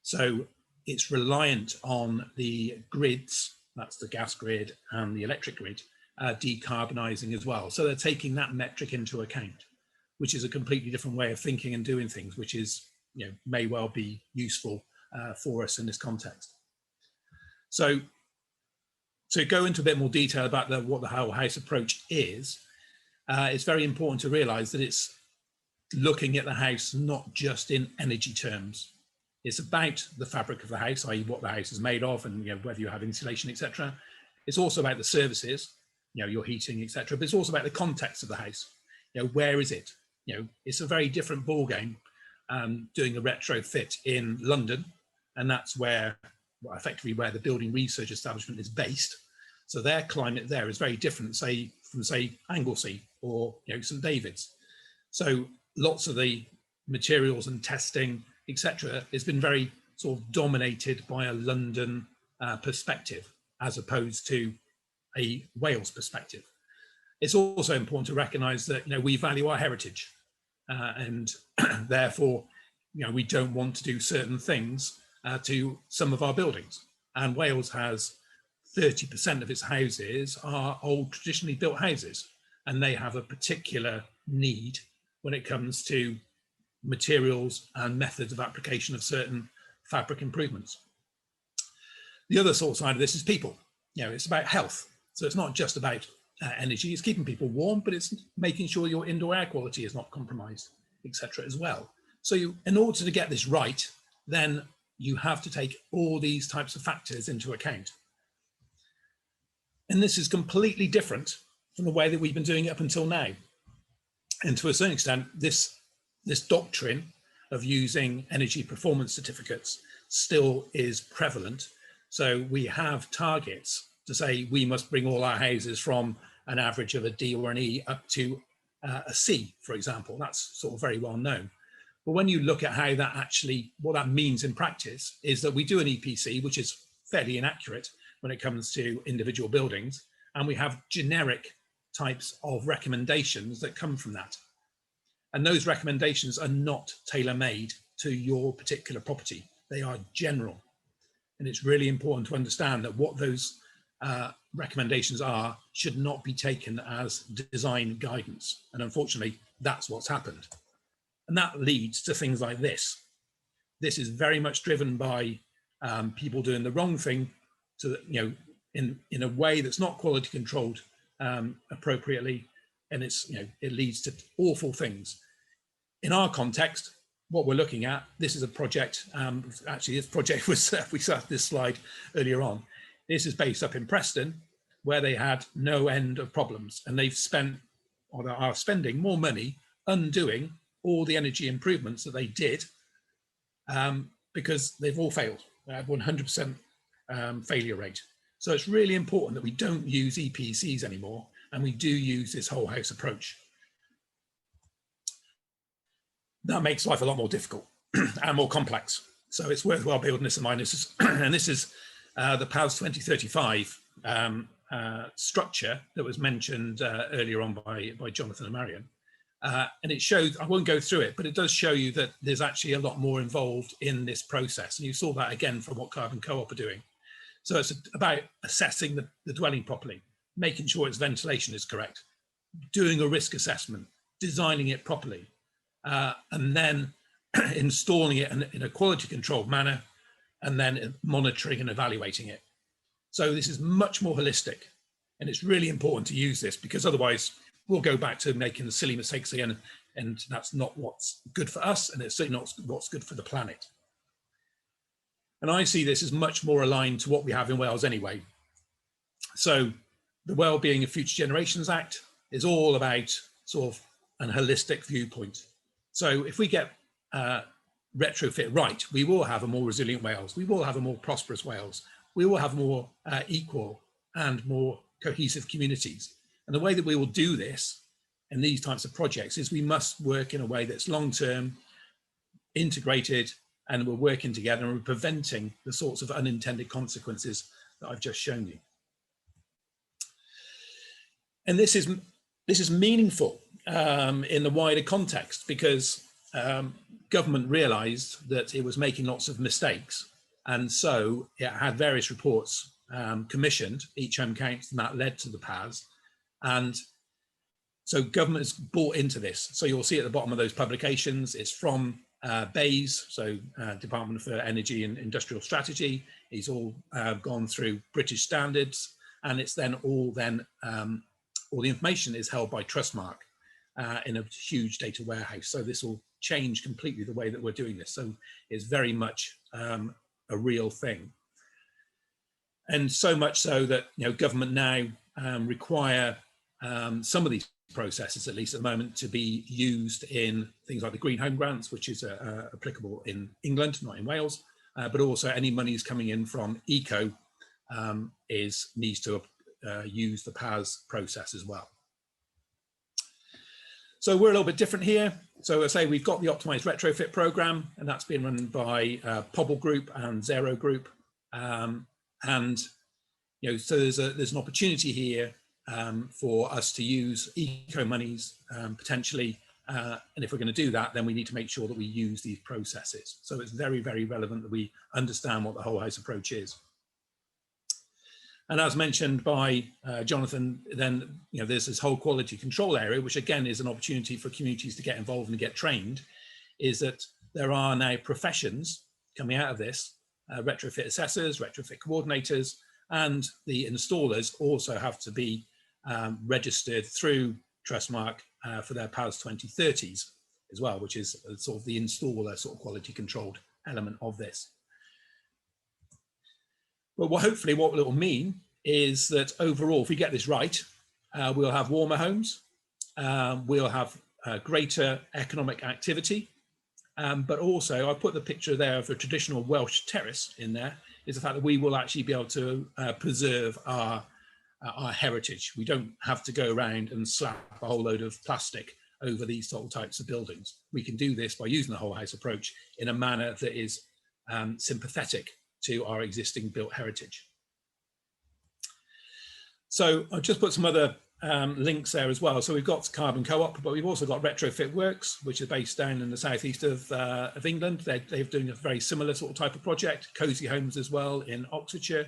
So it's reliant on the grids, that's the gas grid and the electric grid, decarbonising as well. So they're taking that metric into account, which is a completely different way of thinking and doing things, which is, may well be useful for us in this context. So to go into a bit more detail about what the whole house approach is, it's very important to realise that it's looking at the house not just in energy terms. It's about the fabric of the house, i.e. what the house is made of and whether you have insulation, etc. It's also about the services, your heating, etc. But it's also about the context of the house. Where is it? It's a very different ballgame doing a retrofit in London, and that's where, well, effectively where the building research establishment is based. So their climate there is very different, say, from Anglesey or St David's. So lots of the materials and testing, etc., has been very sort of dominated by a London perspective as opposed to a Wales perspective. It's also important to recognise that we value our heritage, and therefore we don't want to do certain things to some of our buildings. And Wales has 30% of its houses are old traditionally built houses, and they have a particular need when it comes to materials and methods of application of certain fabric improvements. The other sort of side of this is people. It's about health. So it's not just about energy, it's keeping people warm, but it's making sure your indoor air quality is not compromised, etc. as well. So in order to get this right, then you have to take all these types of factors into account. And this is completely different from the way that we've been doing it up until now. And to a certain extent, this doctrine of using energy performance certificates still is prevalent. So we have targets to say we must bring all our houses from an average of a D or an E up to a C, for example. That's sort of very well known. But when you look at how that actually, what that means in practice is that we do an EPC, which is fairly inaccurate when it comes to individual buildings, and we have generic types of recommendations that come from that. And those recommendations are not tailor-made to your particular property. They are general. And it's really important to understand that what those recommendations are should not be taken as design guidance. And unfortunately, that's what's happened. And that leads to things like this. This is very much driven by people doing the wrong thing, to in a way that's not quality controlled appropriately, and it leads to awful things. In our context, what we're looking at, this is a project. Actually, this project was we saw this slide earlier on. This is based up in Preston, where they had no end of problems, and they've spent, or they are spending, more money undoing all the energy improvements that they did because they've all failed. They have 100% failure rate. So it's really important that we don't use EPCs anymore, and we do use this whole house approach. That makes life a lot more difficult and more complex. So it's worthwhile building this in mind. This is, and this is the PAS 2035 structure that was mentioned earlier on by Jonathan and Marion. And it shows, I won't go through it, but it does show you that there's actually a lot more involved in this process. And you saw that again from what Carbon Coop are doing. So it's about assessing the dwelling properly, making sure its ventilation is correct, doing a risk assessment, designing it properly, and then installing it in a quality controlled manner, and then monitoring and evaluating it. So this is much more holistic, and it's really important to use this, because otherwise we'll go back to making the silly mistakes again, and that's not what's good for us, and it's certainly not what's good for the planet. And I see this as much more aligned to what we have in Wales anyway. So the Wellbeing of Future Generations Act is all about sort of an holistic viewpoint. So if we get retrofit right, we will have a more resilient Wales, we will have a more prosperous Wales, we will have more equal and more cohesive communities. And the way that we will do this in these types of projects is we must work in a way that's long-term, integrated, and we're working together and we're preventing the sorts of unintended consequences that I've just shown you. And this is meaningful in the wider context, because government realised that it was making lots of mistakes, and so it had various reports commissioned, each home counts, and that led to the PAS. And so government has bought into this. So you'll see at the bottom of those publications, it's from BEIS, so Department for Energy and Industrial Strategy. It's all gone through British standards, and it's then all the information is held by Trustmark in a huge data warehouse. So this will change completely the way that we're doing this. So it's very much a real thing. And so much so that, you know, government now require some of these processes, at least at the moment, to be used in things like the Green Home Grants, which is applicable in England, not in Wales, but also any monies coming in from ECO needs to use the PAS process as well. So we're a little bit different here. So I say we've got the optimized retrofit program, and that's been run by Pobble Group and Zero Group. And you know, so there's an opportunity here for us to use eco monies potentially, and if we're going to do that, then we need to make sure that we use these processes. So it's very, very relevant that we understand what the whole house approach is. And as mentioned by Jonathan, then, you know, there's this whole quality control area, which again is an opportunity for communities to get involved and get trained. Is that there are now professions coming out of this, retrofit assessors, retrofit coordinators, and the installers also have to be registered through Trustmark for their PAS 2030s as well, which is sort of the installer sort of quality controlled element of this. But hopefully what it will mean is that overall, if we get this right, we'll have warmer homes, we'll have greater economic activity, but also I put the picture there of a traditional Welsh terrace in there, is the fact that we will actually be able to preserve our heritage. We don't have to go around and slap a whole load of plastic over these sort of types of buildings. We can do this by using the whole house approach in a manner that is sympathetic to our existing built heritage. So I've just put some other links there as well. So we've got Carbon Coop, but we've also got Retrofit Works, which are based down in the southeast of England. They're doing a very similar sort of type of project. Cozy Homes as well in Oxfordshire.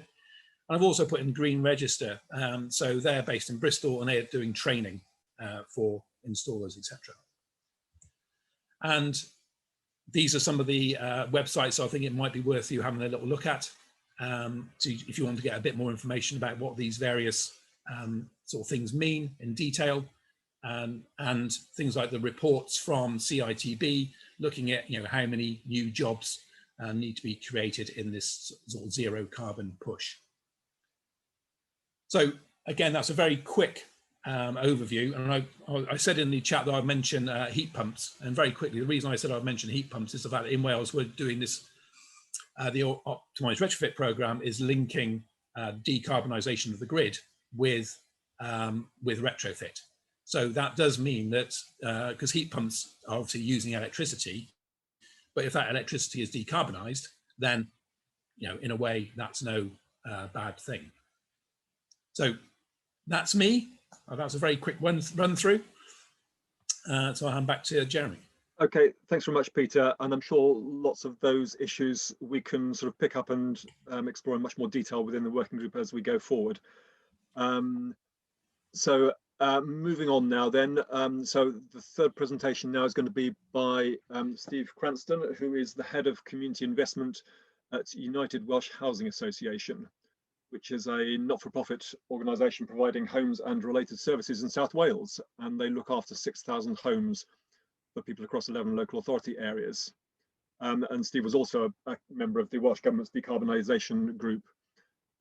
And I've also put in Green Register. So they're based in Bristol, and they're doing training for installers, etc. And these are some of the websites, so I think it might be worth you having a little look at if you want to get a bit more information about what these various sort of things mean in detail, and things like the reports from CITB looking at, you know, how many new jobs need to be created in this sort of zero carbon push. So again, that's a very quick overview, and I said in the chat that I'd mention heat pumps, and very quickly, the reason I said I'd mention heat pumps is the fact that in Wales we're doing this, the optimised retrofit programme is linking decarbonisation of the grid with retrofit. So that does mean that, because heat pumps are obviously using electricity, but if that electricity is decarbonised, then, you know, in a way, that's no bad thing. So that's me. That's a very quick run through. So I'll hand back to Jeremy. Okay, thanks very much, Peter. And I'm sure lots of those issues we can sort of pick up and explore in much more detail within the working group as we go forward. Moving on now then, so the third presentation now is going to be by Steve Cranston, who is the Head of Community Investment at United Welsh Housing Association, which is a not-for-profit organisation providing homes and related services in South Wales, and they look after 6,000 homes for people across 11 local authority areas. And Steve was also a member of the Welsh Government's decarbonisation group,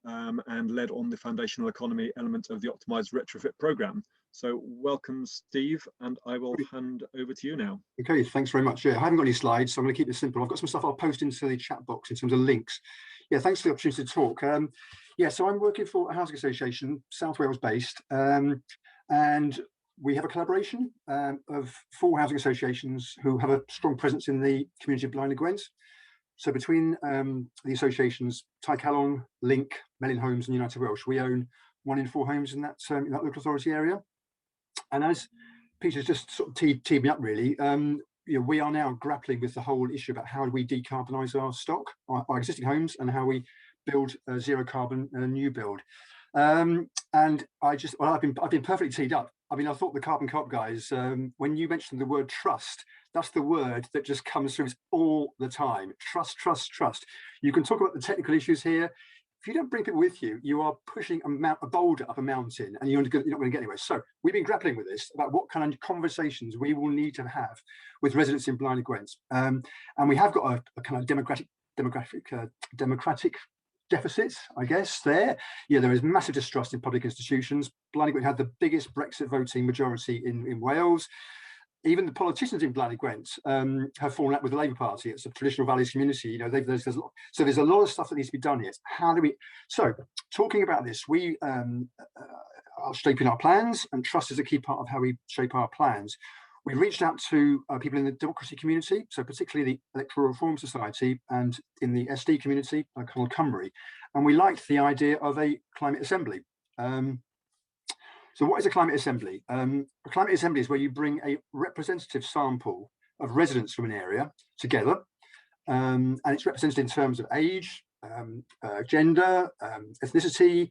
and led on the foundational economy element of the optimised retrofit programme. So welcome, Steve, and I will hand over to you now. Okay, thanks very much. Yeah, I haven't got any slides, so I'm going to keep this simple. I've got some stuff I'll post into the chat box in terms of links. Yeah, thanks for the opportunity to talk. Yeah, so I'm working for a housing association, South Wales based, and we have a collaboration of 4 housing associations who have a strong presence in the community of Blaenau Gwent. So between the associations, Tai Calon, Link, Melyn Homes and United Welsh, we own 1 in 4 homes in that local authority area. And as Peter's just sort of teed me up really, you know, we are now grappling with the whole issue about how do we decarbonise our stock, our existing homes, and how we build a zero carbon new build. And I've been perfectly teed up. I mean, I thought the Carbon Coop guys, when you mentioned the word trust, that's the word that just comes through all the time. Trust, trust, trust. You can talk about the technical issues here. If you don't bring people with you, you are pushing a boulder up a mountain and you're not going to get anywhere. So we've been grappling with this about what kind of conversations we will need to have with residents in Blaenau Gwent. And we have got a kind of democratic deficit, I guess, there. Yeah, there is massive distrust in public institutions. Blaenau Gwent had the biggest Brexit voting majority in Wales. Even the politicians in Blaenau Gwent have fallen out with the Labour Party. It's a traditional values community. You know, there's a lot of stuff that needs to be done here. How do we? So, talking about this, we are shaping our plans, and trust is a key part of how we shape our plans. We reached out to people in the democracy community, so particularly the Electoral Reform Society, and in the SD community, like Conal Cymru, and we liked the idea of a climate assembly. So what is a climate assembly? A climate assembly is where you bring a representative sample of residents from an area together, and it's represented in terms of age, gender, ethnicity,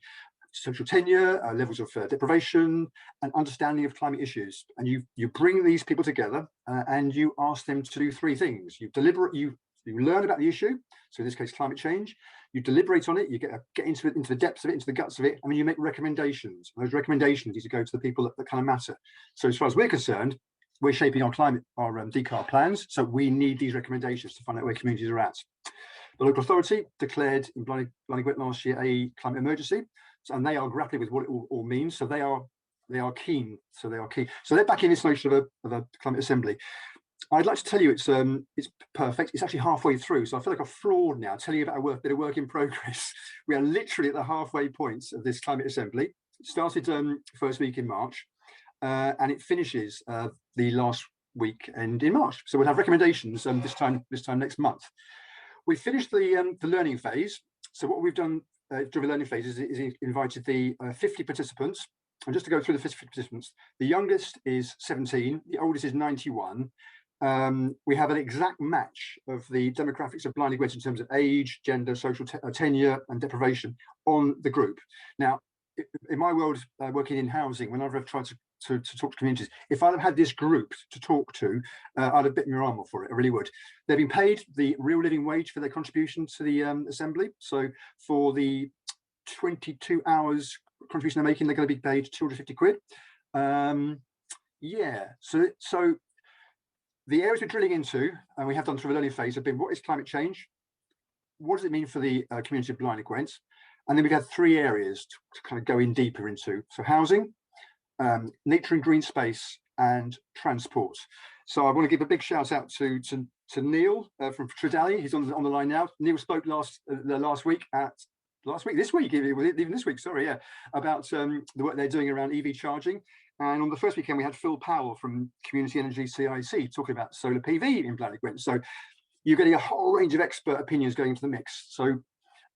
social tenure, levels of deprivation, and understanding of climate issues. And you bring these people together and you ask them to do 3 things. You learn about the issue, so in this case climate change. You deliberate on it, you get into the depths of it, into the guts of it, and then you make recommendations. And those recommendations need to go to the people that kind of matter. So as far as we're concerned, we're shaping our decarb plans, so we need these recommendations to find out where communities are at. The local authority declared in Blaenau Gwent last year a climate emergency, and they are grappling with what it all means. So they are keen. So they're backing this notion of a climate assembly. I'd like to tell you it's perfect. It's actually halfway through, so I feel like a fraud now telling you about a bit of work in progress. We are literally at the halfway point of this climate assembly. It started first week in March, and it finishes the last week and in March. So we'll have recommendations this time next month. We finished the learning phase. So what we've done during the learning phase is invited the 50 participants. And just to go through the 50 participants, the youngest is 17, the oldest is 91. We have an exact match of the demographics of Blaenau Gwent in terms of age, gender, social tenure and deprivation on the group. Now, in my world, working in housing, whenever I've tried to talk to communities, if I'd have had this group to talk to, I'd have bitten your arm off for it, I really would. They've been paid the real living wage for their contribution to the assembly. So for the 22 hours contribution they're making, they're going to be paid 250 quid. Yeah, so the areas we're drilling into, and we have done through the learning phase, have been what is climate change? What does it mean for the community of Blaenau Gwent? And then we've had 3 areas to kind of go in deeper into. So housing, nature and green space, and transport. So I want to give a big shout out to Neil from Tredelli. He's on the line now. Neil spoke last week, even this week, sorry, yeah, about the work they're doing around EV charging. And on the first weekend, we had Phil Powell from Community Energy CIC talking about solar PV in Blaney Gwent. So you're getting a whole range of expert opinions going into the mix. So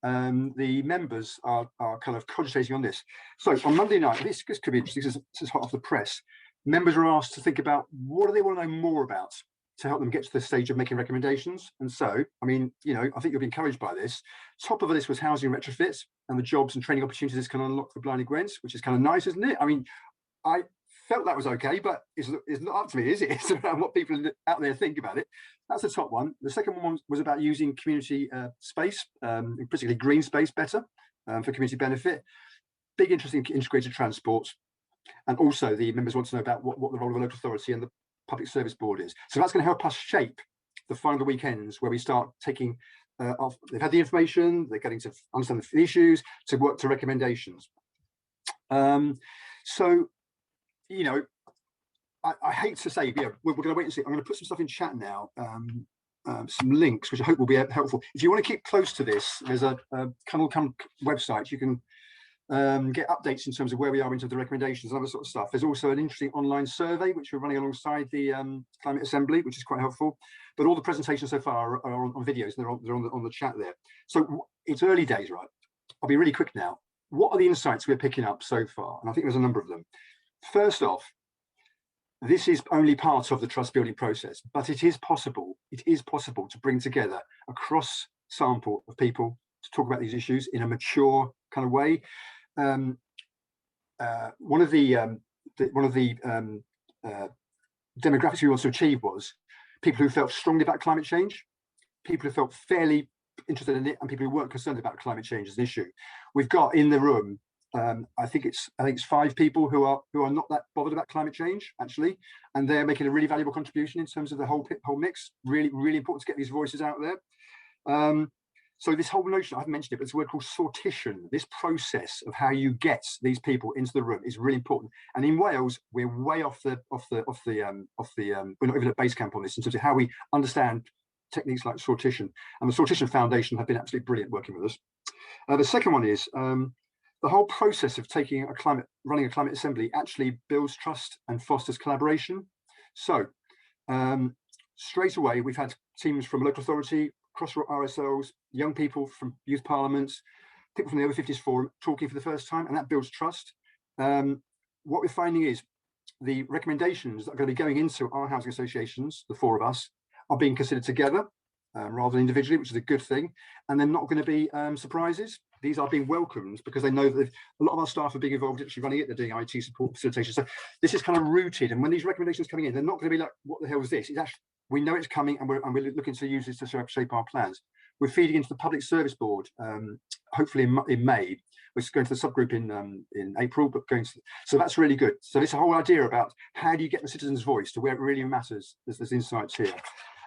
the members are kind of cogitating on this. So on Monday night, this could be interesting. This is hot off the press. Members are asked to think about what do they want to know more about to help them get to the stage of making recommendations. And so, I mean, you know, I think you'll be encouraged by this. Top of the list was housing retrofits and the jobs and training opportunities this can unlock for Blaney Gwent, which is kind of nice, isn't it? I mean, I felt that was okay, but it's not up to me, is it? It's around what people out there think about it. That's the top one. The second one was about using community space, particularly green space, better for community benefit. Big interest in integrated transport. And also the members want to know about what the role of a local authority and the public service board is. So that's going to help us shape the final weekends where we start taking off. They've had the information, they're getting to understand the issues, to work to recommendations. So, you know, I hate to say, yeah, we're going to wait and see. I'm going to put some stuff in chat now, some links, which I hope will be helpful. If you want to keep close to this, there's a Carbon Coop website. You can get updates in terms of where we are in terms of the recommendations and other sort of stuff. There's also an interesting online survey, which we're running alongside the Climate Assembly, which is quite helpful. But all the presentations so far are on videos, and they're on the chat there. So it's early days, right? I'll be really quick now. What are the insights we're picking up so far? And I think there's a number of them. First off, this is only part of the trust building process, but it is possible to bring together a cross sample of people to talk about these issues in a mature kind of way. One of the demographics we wanted to achieve was people who felt strongly about climate change, people who felt fairly interested in it, and people who weren't concerned about climate change as an issue. We've got in the room, I think it's 5 people who are not that bothered about climate change actually, and they're making a really valuable contribution in terms of the whole mix. Really, really important to get these voices out there. So this whole notion, I haven't mentioned it, but it's a word called sortition. This process of how you get these people into the room is really important. And in Wales, we're way off the we're not even at base camp on this in terms of how we understand techniques like sortition. And the Sortition Foundation have been absolutely brilliant working with us. The second one is the whole process of running a climate assembly actually builds trust and fosters collaboration. So straight away, we've had teams from local authority, cross RSLs, young people from youth parliaments, people from the Over 50s Forum talking for the first time, and that builds trust. What we're finding is the recommendations that are going to be going into our housing associations, the 4 of us, are being considered together rather than individually, which is a good thing. And they're not going to be surprises. These are being welcomed because they know that a lot of our staff are being involved in actually running it. They're doing IT support, facilitation. So this is kind of rooted. And when these recommendations are coming in, they're not going to be like, what the hell is this? It's actually, we know it's coming, and we're looking to use this to shape our plans. We're feeding into the Public Service Board, hopefully in May. We're going to the subgroup in April, but so that's really good. So this whole idea about how do you get the citizens' voice to where it really matters, there's insights here.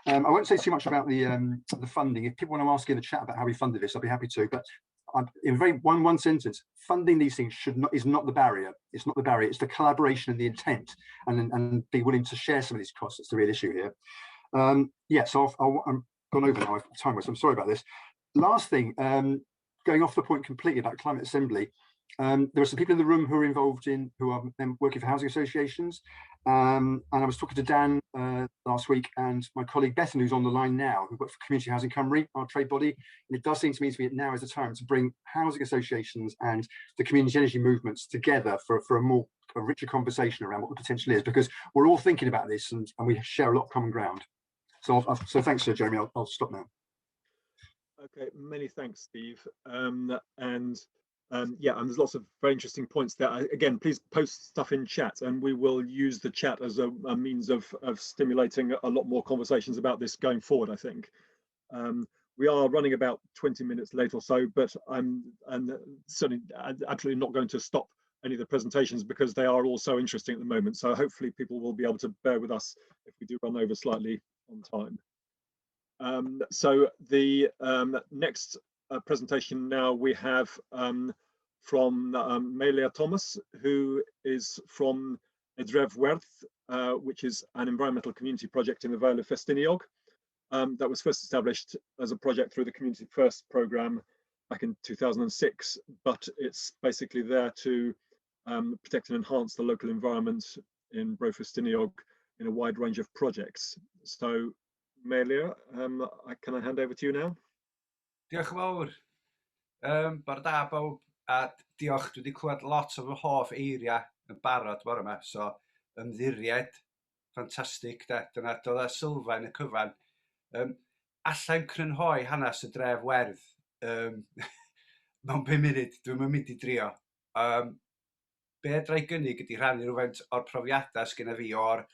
I won't say too much about the funding. If people want to ask in the chat about how we funded this, I'll be happy to. But in very one sentence, funding these things is not the barrier. It's not the barrier. It's the collaboration and the intent, and be willing to share some of these costs. That's the real issue here. Yeah, so I'm gone over now. Time was. I'm sorry about this. Last thing, going off the point completely about Climate Assembly. There are some people in the room who are working for housing associations, and I was talking to Dan last week, and my colleague Bethan, who's on the line now, who works for Community Housing Cymru, our trade body, and it does seem to me to be now is the time to bring housing associations and the community energy movements together for a richer conversation around what the potential is, because we're all thinking about this and we share a lot of common ground. So thanks, Sir Jeremy. I'll stop now. Okay, many thanks, Steve. Yeah, and there's lots of very interesting points there. Again, please post stuff in chat, and we will use the chat as a means of stimulating a lot more conversations about this going forward, I think. We are running about 20 minutes late or so, but I'm certainly absolutely not going to stop any of the presentations because they are all so interesting at the moment. So hopefully people will be able to bear with us if we do run over slightly on time. So the next presentation now we have from Melia Thomas, who is from Dref Werdd, which is an environmental community project in the Vale of Festiniog. That was first established as a project through the Community First programme back in 2006, but it's basically there to protect and enhance the local environment in Bro Festiniog in a wide range of projects. So, Melia, can I hand over to you now? Diolch yn fawr. Bore da bawb, a diolch, dwi wedi clywed lot o fy hoff eiriau yn barod bore yma, so ymddiried, ffantastig, dyna dod â sylfaen y cyfan. Allai'n crynhoi hanes y Dref Werdd mewn 5 munud, dwi'n mynd i drio. Be dra i gynnig ydy rhannu rhywfaint o'r profiadau sgynna fi o'r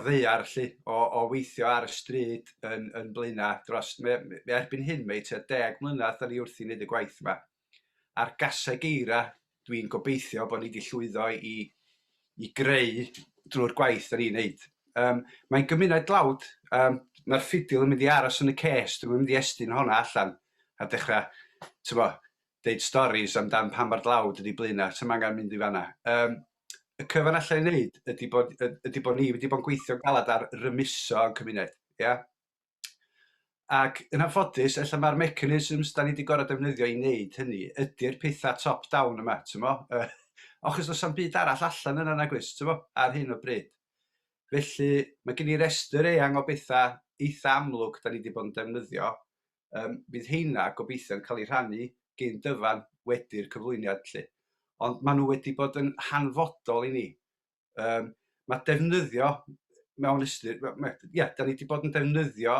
ddaear, o weithio ar y stryd yn Blaena dros, erbyn hyn, tua 10 mlynedd da ni wrth i wneud y gwaith yma. A'r gasau geira, dwi'n gobeithio bod ni wedi llwyddo i greu drwy'r gwaith da ni'n wneud. Mae'n gymuned dlawd, mae'r ffidil yn mynd i aros yn y ces, dwi'n mynd i estyn honna allan a dechrau, deud storis amdan pan mae'r dlawd ydi Blaena, sy'n angen mynd i fanna. Y cyfan allai wneud ydy bod ni wedi bod yn gweithio galad ar rymuso yn cymuned. Ac yn anffodus, ella mae'r mechanisms da ni wedi gorfod defnyddio i wneud hynny ydy'r pethau top-down yma, achos does am byd arall allan yna nagwys, ar hyn o bryd. Felly, mae gen i restr eang o bethau eitha amlwg da ni wedi bod yn defnyddio. Bydd heina gobeithio'n cael ei rhannu gyn dyfan wedi'r cyflwyniad. Ond maen nhw wedi bod yn hanfodol i ni. Mae defnyddio mewn ystyr, da ni wedi bod yn defnyddio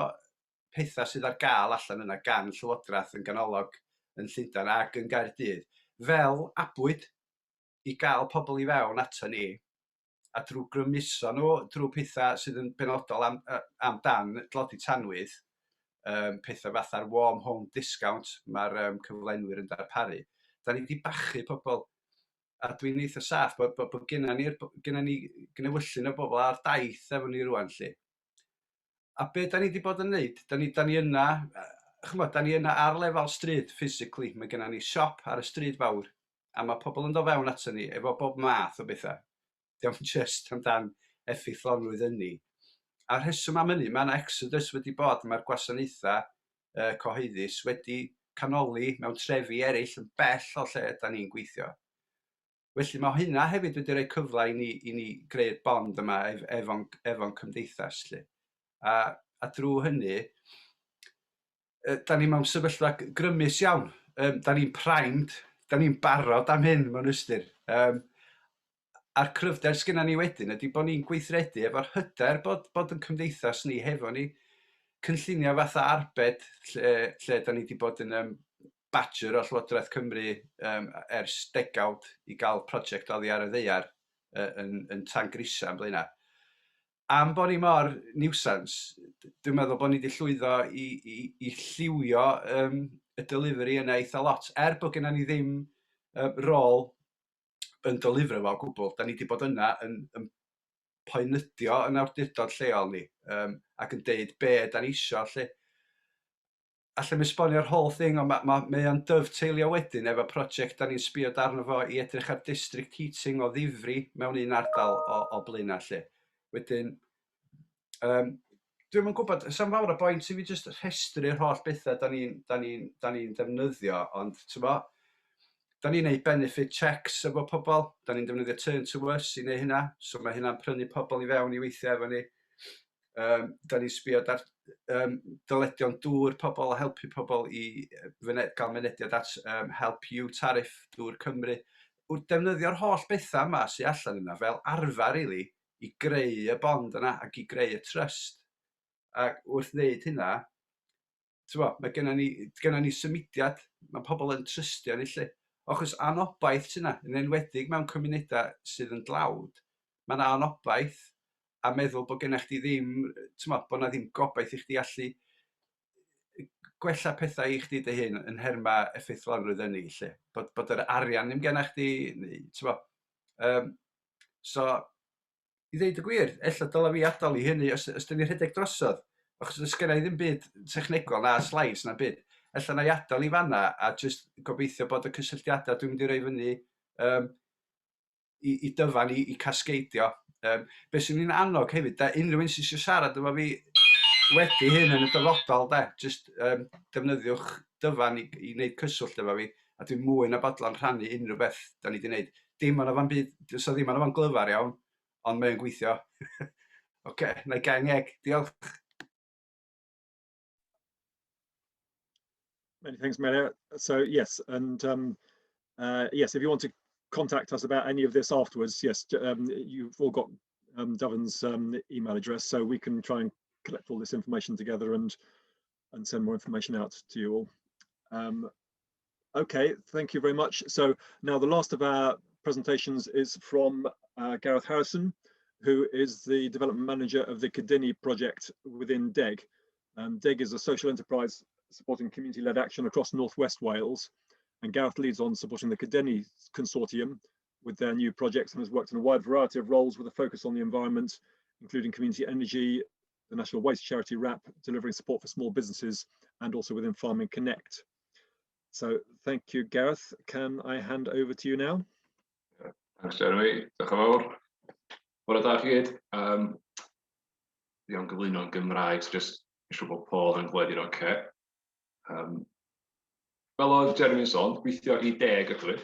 pethau sydd ar gael allan yna gan Llywodraeth yn ganolog yn Llundain ac yn Gaerdydd, fel abwyd i gael pobl i fewn ato ni, a drwy grymuso nhw, drwy pethau sydd yn benodol amdan dlodi tanwydd, pethau fatha'r warm home discount, mae'r cyflenwyr yn darparu. Da ni wedi bachu pobl, a dwi'n eitha saff bod genna ni gnewyllun o bobl ar daith efo ni rwan. A be da ni wedi bod yn wneud, da ni yna ar lefel stryd physically, mae genna ni siop ar y stryd fawr, a mae pobl yn dod fewn ato ni efo bob math o bethau. Diolch just amdan effeithlonrwydd ynni. A'r rheswm am hynny, mae yna exodus wedi bod, mae'r gwasanaethau cyhoeddus wedi canoli mewn trefi eraill yn bell o lle da ni'n gweithio. Felly mae hynna hefyd wedi rhoi cyfle i ni greu'r bond yma efo'n cymdeithas. A drwy hynny, da ni mewn sefyllfa grymus iawn. Da ni'n primed, da ni'n barod am hyn mewn ystyr. A'r cryfder sgynna ni wedyn ydy bod ni'n gweithredu efo'r hyder bod yn cymdeithas ni hefo ni cynllunio fatha arbed lle da ni wedi bod yn badger o Llywodraeth Cymru ers degawd i gael prosiect oddi ar y ddeiar yn Tangrisa yn Blaena. Am bod ni mor niwsans, dwi'n meddwl bod ni wedi llwyddo i lliwio y delivery yna eitha lot. Bod genna ni ddim rôl yn delifro fo o gwbl, da ni wedi bod yna yn poenydio yn awdurdod lleol ni ac yn deud be da ni isio. Allai'n esbonio'r whole thing, ond mae o'n dovetailio wedyn efo prosiect da ni'n sbio darno fo i edrych ar district heating o ddifri mewn un ardal o Blaena. Wedyn, dwi'n yn gwybod, sa'n fawr o boint i fi jyst rhestru'r holl bethau da ni'n defnyddio, ond da ni'n neud benefit checks efo pobl, da ni'n defnyddio turn to us i neud hynna, so mae hynna'n prynu pobl i fewn i weithio efo ni. Da ni'n sbio ar dyledion dŵr pobl a helpu pobl i gael mynediad at Help You tariff dŵr Cymru. Wrth defnyddio'r holl bethau yma sy'n allan yna fel arfer i greu y bond yna ac i greu y trust. Ac wrth wneud hynna, mae genna ni symudiad, mae pobl yn trystio ni . Achos anobaith sy'n yna, yn enwedig mewn cymunedau sydd yn dlawd, mae yna anobaith a meddwl bod gennych chi ddim, bod yna ddim gobaith i chdi allu gwella pethau i chdi dy hun yn nherma effeithlonrwydd ynni. Bod yr arian ddim gennych chdi, so, i ddeud y gwir, ella dyla fi adael i hynny os dyn ni rhedeg drosodd. Achos ys gennau ddim byd technegol na slides na byd. allan na'i adael i fanna a just gobeithio bod y cysylltiadau dwi'n mynd i roi fyny i dyfan i casgeidio. Beth sy'n ni'n annog hefyd, unrhyw un sy'n eisiau siarad efo fi wedi hyn yn y dyfodol, just defnyddiwch dyfan i wneud cyswllt efo fi, a dwi'n mwy na bodlon rhannu unrhyw beth da ni wedi wneud. Dim ond o'n byd, so ddim ond o'n glyfar iawn, ond mae'n gweithio. Oce, na i gael ngeg, diolch. Many thanks, Maria. So yes, and yes, if you want to contact us about any of this afterwards, yes, you've all got Davin's email address, so we can try and collect all this information together and send more information out to you all. Okay, thank you very much. So now the last of our presentations is from Gareth Harrison, who is the development manager of the Cyd Ynni project within DEG. DEG is a social enterprise supporting community-led action across Northwest Wales, and Gareth leads on supporting the Cyd Ynni consortium with their new projects and has worked in a wide variety of roles with a focus on the environment, including community energy, the National Waste Charity RAP, delivering support for small businesses, and also within Farming Connect. So thank you, Gareth. Can I hand over to you now? Thanks, Jeremy. Diolch yn fawr. Bore da chi gyd. Fi am gyflwyno yn Gymraeg, so just eisiau bod Paul yn gwledydd oce. Fel oedd Jeremy'n sôn, gweithio i DEG ydw i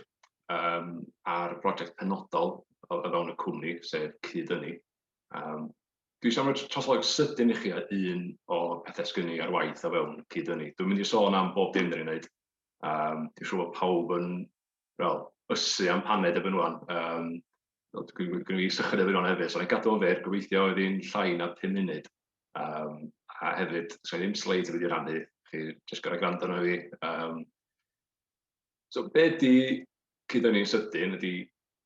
ar brosiect penodol o fewn y cwmni, sef Cyd Ynni. Dwi eisiau rhoi trosolwg sydyn i chi a un o pethau sgynnu ar waith o fewn Cyd Ynni. Dwi'n mynd i sôn am bob dim dyn ni'n wneud. Dwi'n siŵr bod pawb yn ysu am paned ebyn nhw'n. Gwyn i sychyd ebyn nhw'n hefyd, so ni'n gadw o'n fer, gobeithio oedd hi'n llai na 5 munud. A hefyd, so ddim slides i fi wedi rannu, chi jyst gorau gwrando arno fi. So be di Cyd Ynni'n sydyn ydi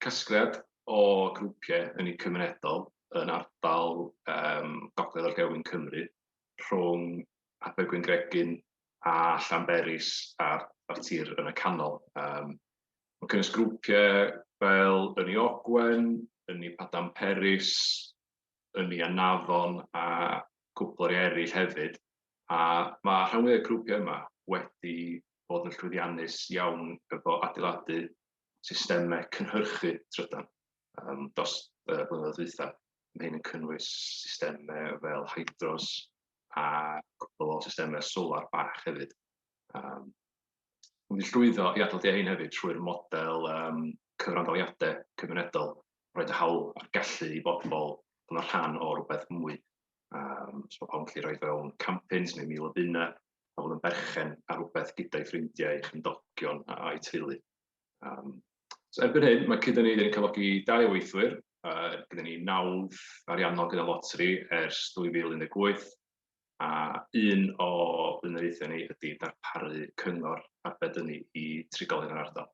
casgliad o grwpiau ynni cymunedol yn ardal Gogledd Orllewin Cymru rhwng Abergwyn Gregin a Llanberis a'r tir yn y canol. Mae'n cynnwys grwpiau fel Ynni Ogwen, Ynni Padan Peris, Ynni Anafon a cwpl o'r eraill hefyd. A mae rhan fwyaf o'r grwpiau yma wedi bod yn llwyddiannus iawn efo adeiladu systemau cynhyrchu trydan dros blynyddoedd dwytha. Mae hyn yn cynnwys systemau fel hydros a cwpl o systemau solar bach hefyd. Mae'n llwyddo i adeiladu hyn hefyd trwy'r model cyfrandoliadau cymunedol, roed y hawl a'r gallu i bobl bod yn rhan o rhywbeth mwy. So mae pawb yn gallu rhoi fewn campins neu 1000 o bunnau, a bod yn berchen ar rhywbeth gyda'i ffrindiau, eich ymdogion a'i teulu. So erbyn hyn, mae Cyd Ynni wedi cyflogi 2 weithwyr, gyda ni 9 ariannol gyda loteri ers 2018, a un o blaenoriaethau ni ydy darparu cyngor arbed ynni i trigolyn yr ardal.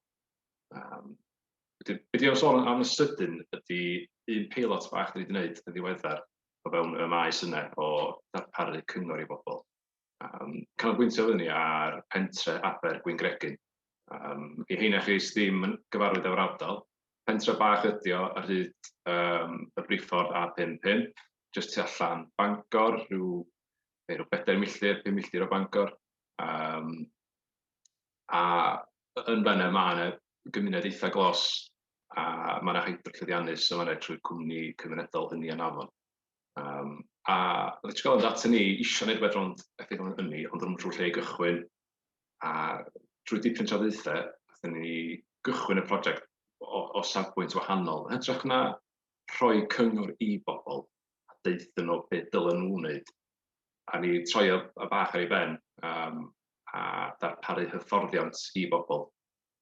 Be di o'n sôn am y sydyn ydy un peilot bach da ni wedi gwneud yn ddiweddar o fewn y maes yna o darparu cyngor i bobl. Canolbwyntio fyny ar pentre Abergwyn Gregin. I heina chi sydd ddim yn gyfarwydd efo'r ardal, pentre bach ydi o ar hyd y briffordd A55, jyst tu allan Bangor, rhyw 4 milltir, 5 milltir o Bangor. A yn fanna mae yna gymuned eitha glos, a mae yna hydro llwyddiannus yma yna trwy'r cwmni cymunedol Ynni Anafon. A oedd eich gael yn data ni eisiau gwneud rhywbeth rond effeithlon ynni, ond ddim trwy'r lle i gychwyn. A drwy dipyn trafodaethau, nathon ni gychwyn y prosiect o safbwynt wahanol. Yn hytrach na rhoi cyngor i bobl a deithio nhw beth dylen nhw wneud. A ni troi y bach ar ei ben a darparu hyfforddiant i bobl.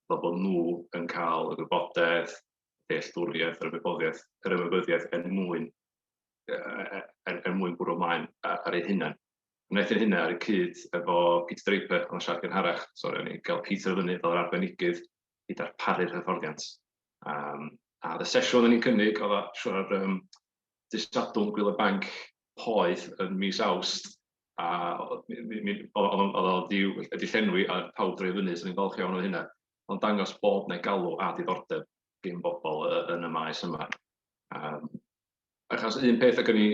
Fel bod nhw yn cael y gwybodaeth, dealltwriaeth, yr ymwybyddiaeth mwyn bwrw mlaen ar ei hunain. Wnaeth yn hynna ar y cyd efo Peter Draper, ond siarad gynharach, sori, ni gael Peter fyny fel yr arbenigydd i darparu'r hyfforddiant. A y sesiwn yn ni'n cynnig, oedd o siwr dysadwn Gwyl y Banc Poeth yn mis Awst, a oedd o wedi llenwi a pawb droi fyny, so ni'n falch iawn o hynna. Ond dangos bod neu galw a diddordeb gen bobl yn y maes yma. Achos un peth ac yn ni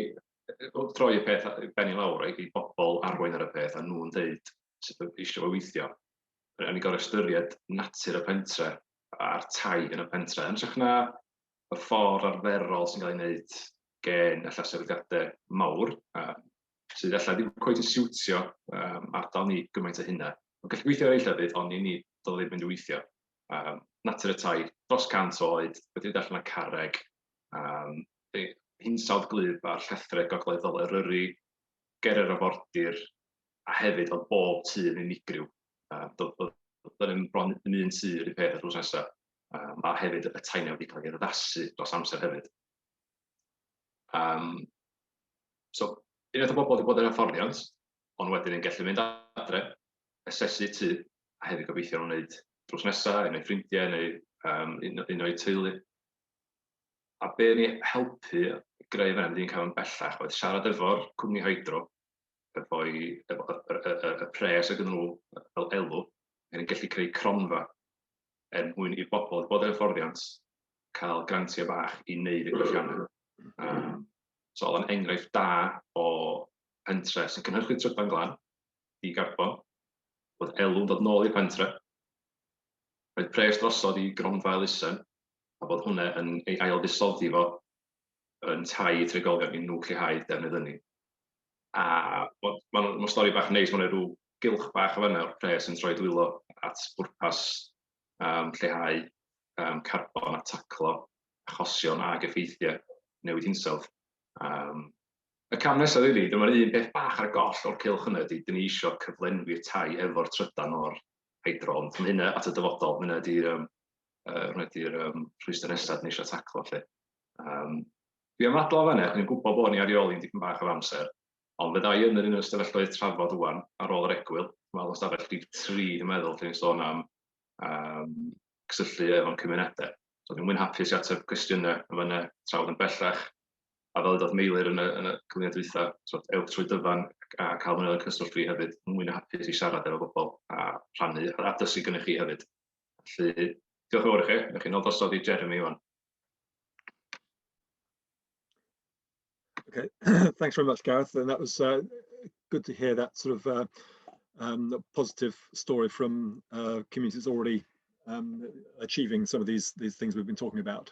troi y peth ben i lawr i bobl arwain ar y peth a nhw'n dweud sydd eisiau weithio. Rhaid ni gael ystyried natur y pentre a'r tai yn y pentre. Yn trech na y ffordd arferol sy'n cael ei wneud gen allan sefydliadau mawr, sydd allan ddim coed yn siwtio ardal ni gymaint o hynna. Mae'n gallu gweithio ar ei llefydd, ond ni dod ddim mynd i weithio. Natur y tai, dros 100 oed, wedi dod allan y carreg, hinsawdd glyb a'r llethrau gogleddol Eryri, Gerer y Fordir, a hefyd oedd bob tŷ yn unigryw. Doedd ddim bron yn un tŷ yr un peth drws nesaf. A hefyd y tai wedi cael ei addasu dros amser hefyd. So, unwaith o bobl wedi bod yn hyfforddiant, ond wedyn yn gallu mynd adre, asesu tŷ, a hefyd gobeithio nhw'n wneud drws nesaf, neu ffrindiau, neu un o'i teulu. A be ni helpu greu fan ydy'n cael yn bellach, oedd siarad efo'r cwmni hydro, efo'i pres ag yn nhw fel elw, yn gallu creu cronfa mwyn i bobl bod yn hyfforddiant cael grantiau bach i wneud y gwelliannau. So oedd yn enghraifft da o pentre sy'n cynhyrchu trydan glan, di-garbon, bod elw'n dod nôl i'r pentre, roedd pres drosodd i gronfa elusen, a bod hwnna yn ei ail-fusoddi fo yn tai trigolion i nhw lleihau defnydd ynni. A mae'n stori bach neis, mae'n rhyw gylch bach o fanna o'r pres yn troi dwylo at bwrpas lleihau carbon a taclo achosion ag effeithiau newid hinsawdd. Y cam nesaf iddi, dyma'r un beth bach ar goll o'r cylch yna ydy, dyn ni eisiau cyflenwi'r tai efo'r trydan o'r hydro, ond mae hynna at y dyfodol, mae hynna ydy'r rhwystr nesaf ni eisiau taclo. Dwi am adlo fanna, ni'n gwybod bod ni ar reoli'n dipyn bach o amser, ond fydda i yn yr un o'r stafelloedd trafod wwan ar ôl yr egwyl. Mae'n stafell rhif 3, dwi'n meddwl, lle ni'n sôn am cysylltu efo'n cymunedau. So dwi'n mwyn hapus i ateb cwestiynau yn fyna trawd yn bellach. A fel ydoedd Meilir yn y cymuned dwytha, ewch trwy dyfan a cael mwyn o'r cyswllt fi hefyd, mwyn hapus i siarad efo bobl a rhannu a adysu gynnwch chi hefyd. Felly, diolch yn fawr i chi, ydych chi'n ôl i Jeremy wan. Okay, thanks very much, Gareth. And that was good to hear that sort of positive story from communities already achieving some of these things we've been talking about.